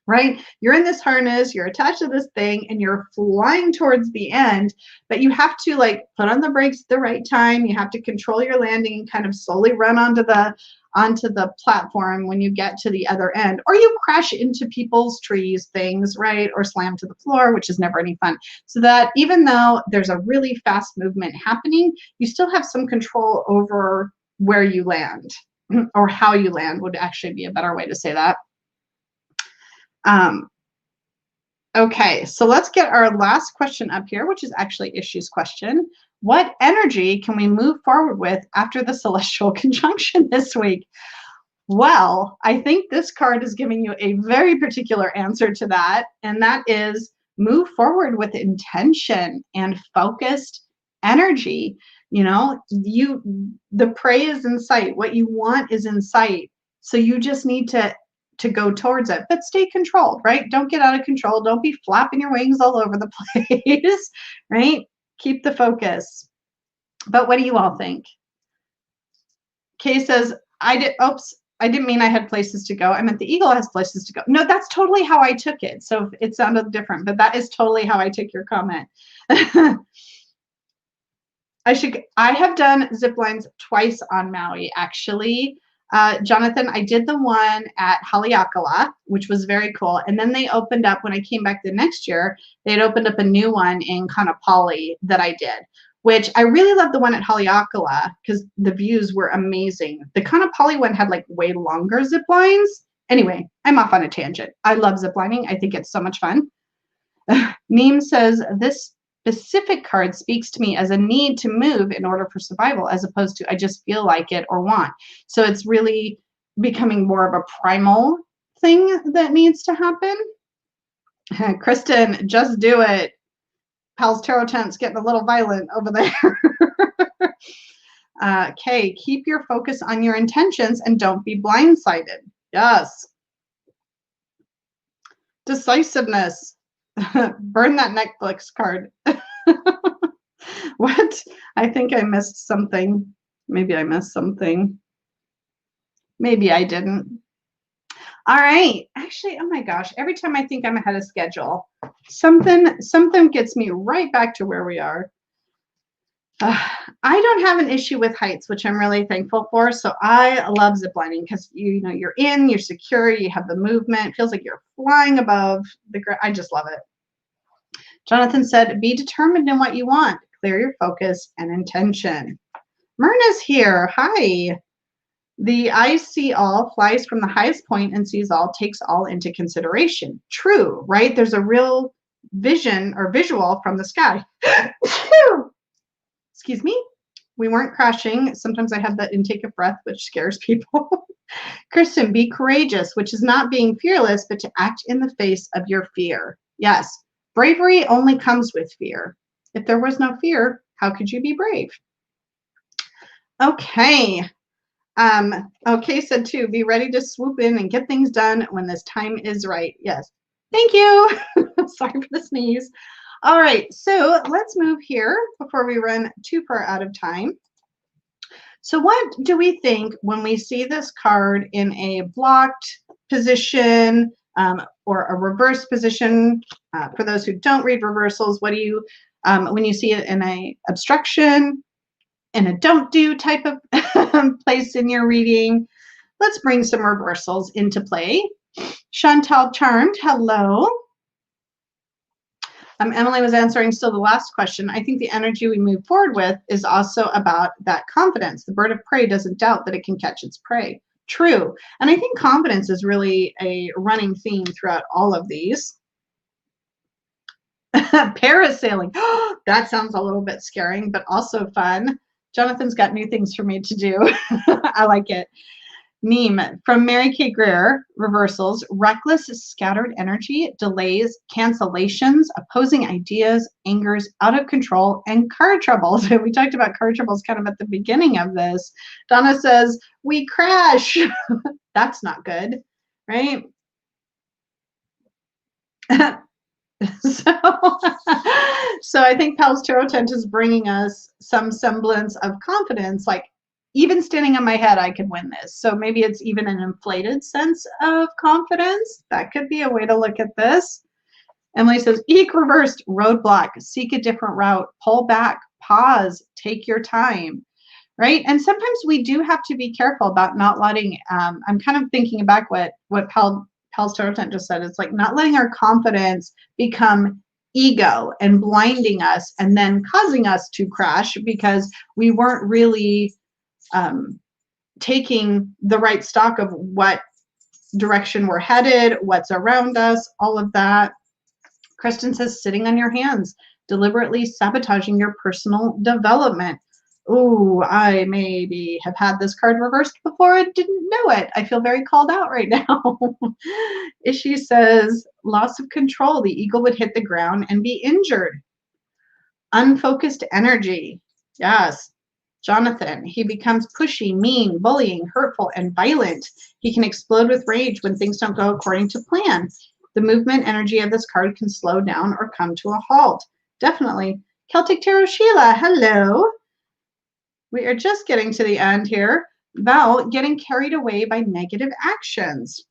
right? You're in this harness, you're attached to this thing, and you're flying towards the end, but you have to like put on the brakes at the right time. You have to control your landing and kind of slowly run onto the platform when you get to the other end, or you crash into people's trees, things, right? Or slam to the floor, which is never any fun. So that even though there's a really fast movement happening, you still have some control over where you land, or how you land would actually be a better way to say that. Okay, so let's get our last question up here, which is actually Ishi's question. What energy can we move forward with after the celestial conjunction this week? Well, I think this card is giving you a very particular answer to that, and that is move forward with intention and focused energy. You know, the prey is in sight. What you want is in sight. So you just need to go towards it, but stay controlled, right? Don't get out of control. Don't be flapping your wings all over the place, right? Keep the focus. But what do you all think? Kay says, I didn't mean I had places to go. I meant the eagle has places to go. No, that's totally how I took it. So it sounded different, but that is totally how I took your comment. I have done zip lines twice on Maui, actually. Jonathan, I did the one at Haleakala, which was very cool. And then they opened up, when I came back the next year, they had opened up a new one in Kaanapali that I did, which I really loved the one at Haleakala because the views were amazing. The Kaanapali one had like way longer zip lines. Anyway, I'm off on a tangent. I love zip lining. I think it's so much fun. Neem says, this specific card speaks to me as a need to move in order for survival, as opposed to I just feel like it or want. So it's really becoming more of a primal thing that needs to happen. Kristen, just do it. Pal's Tarot Tent's getting a little violent over there. Kay, keep your focus on your intentions and don't be blindsided. Yes. Decisiveness. Burn that Netflix card. What? I think I missed something. Maybe I missed something. Maybe I didn't. All right. Actually, oh my gosh, every time I think I'm ahead of schedule, something gets me right back to where we are. I don't have an issue with heights, which I'm really thankful for. So I love ziplining because you know you're secure, you have the movement. It feels like you're flying above the ground. I just love it. Jonathan said, be determined in what you want. Clear your focus and intention. Myrna's here. Hi. The I see all flies from the highest point and sees all, takes all into consideration. True, right? There's a real vision or visual from the sky. Excuse me. We weren't crashing. Sometimes I have that intake of breath, which scares people. Kristen, be courageous, which is not being fearless, but to act in the face of your fear. Yes. Bravery only comes with fear. If there was no fear, how could you be brave? Okay. Okay, said too, be ready to swoop in and get things done when this time is right. Yes. Thank you. Sorry for the sneeze. All right, so let's move here before we run too far out of time. So what do we think when we see this card in a blocked position or a reverse position? For those who don't read reversals, what do you, when you see it in a obstruction, in a don't do type of place in your reading? Let's bring some reversals into play. Chantal Charmed, hello. Emily was answering still the last question. I think the energy we move forward with is also about that confidence. The bird of prey doesn't doubt that it can catch its prey. True. And I think confidence is really a running theme throughout all of these. Parasailing. That sounds a little bit scaring, but also fun. Jonathan's got new things for me to do. I like it. Meme from Mary Kay Greer, reversals, reckless, scattered energy, delays, cancellations, opposing ideas, angers, out of control, and car troubles. We talked about car troubles kind of at the beginning of this. Donna says, we crash. That's not good, right? So, so I think Pal's Tarot Tent is bringing us some semblance of confidence, like even standing on my head, I could win this. So maybe it's even an inflated sense of confidence. That could be a way to look at this. Emily says, eek reversed, roadblock, seek a different route, pull back, pause, take your time, right? And sometimes we do have to be careful about not letting, I'm kind of thinking back what Pal's Tarot Tent just said. It's like not letting our confidence become ego and blinding us and then causing us to crash because we weren't really taking the right stock of what direction we're headed, what's around us, all of that. Kristen says, sitting on your hands, deliberately sabotaging your personal development. Ooh, I maybe have had this card reversed before and didn't know it. I feel very called out right now. Ishi says, loss of control. The eagle would hit the ground and be injured. Unfocused energy. Yes. Jonathan, he becomes pushy, mean, bullying, hurtful, and violent. He can explode with rage when things don't go according to plan. The movement energy of this card can slow down or come to a halt. Definitely. Celtic Tarot Sheila, hello. We are just getting to the end here. Val, getting carried away by negative actions.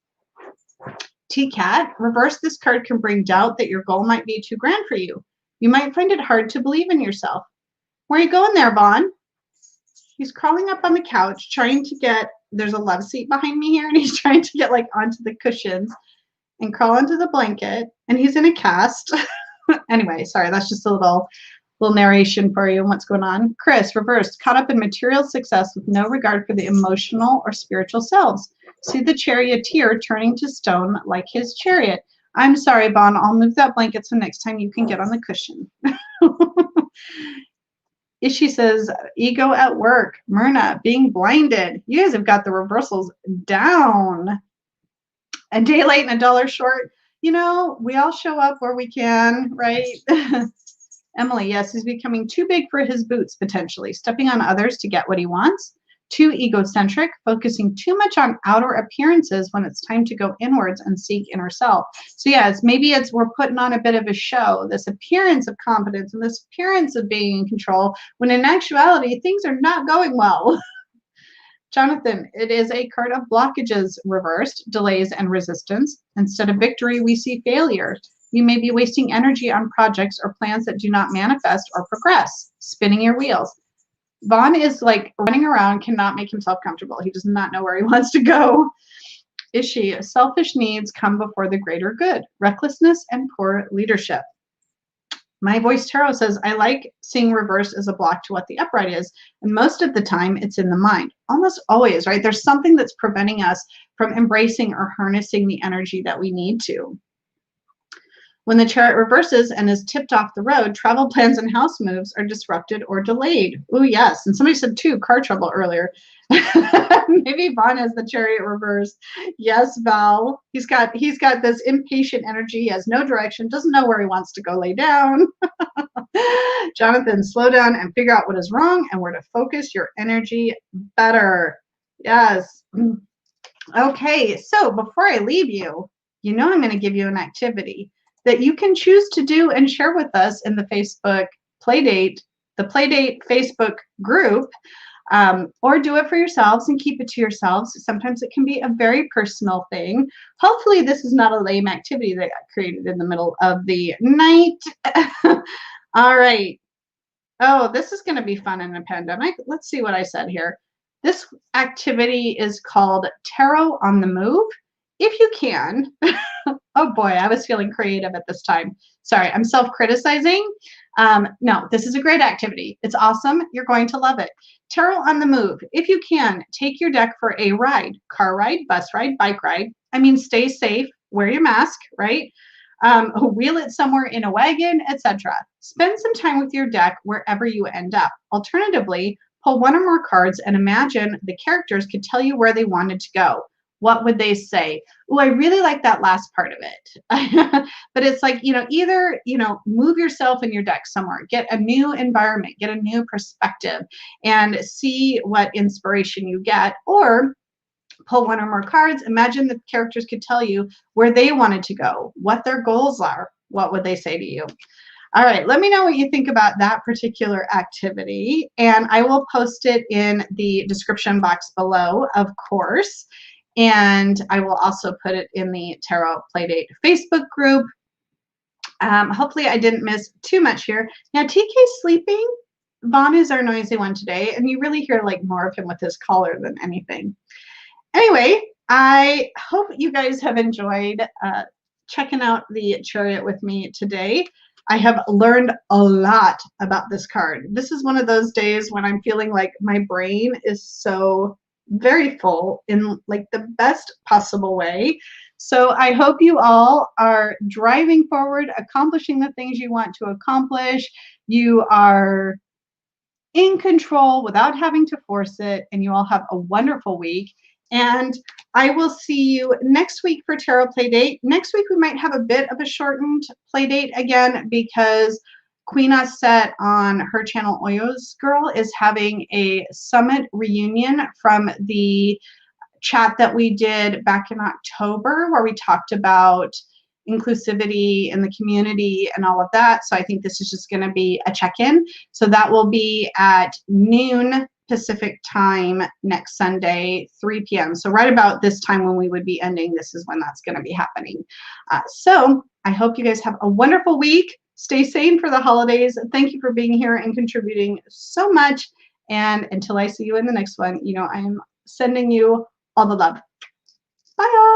T-Cat, reverse this card can bring doubt that your goal might be too grand for you. You might find it hard to believe in yourself. Where are you going there, Vaughn? He's crawling up on the couch, trying to get, there's a love seat behind me here, and he's trying to get like onto the cushions and crawl into the blanket, and he's in a cast. Anyway, sorry, that's just a little narration for you on what's going on. Chris, reversed, caught up in material success with no regard for the emotional or spiritual selves. See the charioteer turning to stone like his chariot. I'm sorry, Bon, I'll move that blanket so next time you can get on the cushion. Ishi says, ego at work. Myrna, being blinded. You guys have got the reversals down. A day late and a dollar short. You know, we all show up where we can, right? Emily, yes, he's becoming too big for his boots, potentially, stepping on others to get what he wants. Too egocentric, focusing too much on outer appearances when it's time to go inwards and seek inner self. So yes, maybe it's we're putting on a bit of a show, this appearance of confidence and this appearance of being in control, when in actuality, things are not going well. Jonathan, it is a card of blockages reversed, delays and resistance. Instead of victory, we see failure. You may be wasting energy on projects or plans that do not manifest or progress, spinning your wheels. Vaughn is like running around, cannot make himself comfortable. He does not know where he wants to go. Ishi, selfish needs come before the greater good, recklessness and poor leadership. My Voice Tarot says, I like seeing reverse as a block to what the upright is. And most of the time, it's in the mind. Almost always, right? There's something that's preventing us from embracing or harnessing the energy that we need to. When the chariot reverses and is tipped off the road, travel plans and house moves are disrupted or delayed. Oh, yes. And somebody said, too, car trouble earlier. Maybe Vaughn has the chariot reversed. Yes, Val. He's got this impatient energy. He has no direction, doesn't know where he wants to go lay down. Jonathan, slow down and figure out what is wrong and where to focus your energy better. Yes. Okay, so before I leave you, you know I'm going to give you an activity that you can choose to do and share with us in the Facebook Playdate, the Playdate Facebook group, or do it for yourselves and keep it to yourselves. Sometimes it can be a very personal thing. Hopefully this is not a lame activity that got created in the middle of the night. All right. Oh, this is going to be fun in a pandemic. Let's see what I said here. This activity is called Tarot on the Move. If you can, oh boy, I was feeling creative at this time. Sorry, I'm self-criticizing. No, this is a great activity. It's awesome. You're going to love it. Tarot on the Move. If you can, take your deck for a ride, car ride, bus ride, bike ride. I mean, stay safe, wear your mask, right? Wheel it somewhere in a wagon, etc. Spend some time with your deck wherever you end up. Alternatively, pull one or more cards and imagine the characters could tell you where they wanted to go. What would they say? Oh, I really like that last part of it. But it's like, either, move yourself in your deck somewhere, get a new environment, get a new perspective, and see what inspiration you get, or pull one or more cards. Imagine the characters could tell you where they wanted to go, what their goals are. What would they say to you? All right, let me know what you think about that particular activity, and I will post it in the description box below, of course, and I will also put it in the Tarot Playdate Facebook group. Hopefully I didn't miss too much here. Now, TK's sleeping. Vaughn is our noisy one today, and you really hear like more of him with his collar than anything. Anyway, I hope you guys have enjoyed checking out the Chariot with me today. I have learned a lot about this card. This is one of those days when I'm feeling like my brain is so very full in like the best possible way. So I hope you all are driving forward, accomplishing the things you want to accomplish. You are in control without having to force it, and you all have a wonderful week. And I will see you next week for Tarot Playdate. Next week we might have a bit of a shortened Playdate again because Queen Set on her channel Oyo's Girl is having a summit reunion from the chat that we did back in October where we talked about inclusivity in the community and all of that. So I think this is just going to be a check-in. So that will be at noon Pacific time next Sunday, 3 p.m. So right about this time when we would be ending, this is when that's going to be happening. So I hope you guys have a wonderful week. Stay sane for the holidays. Thank you for being here and contributing so much. And until I see you in the next one, I am sending you all the love. Bye, y'all.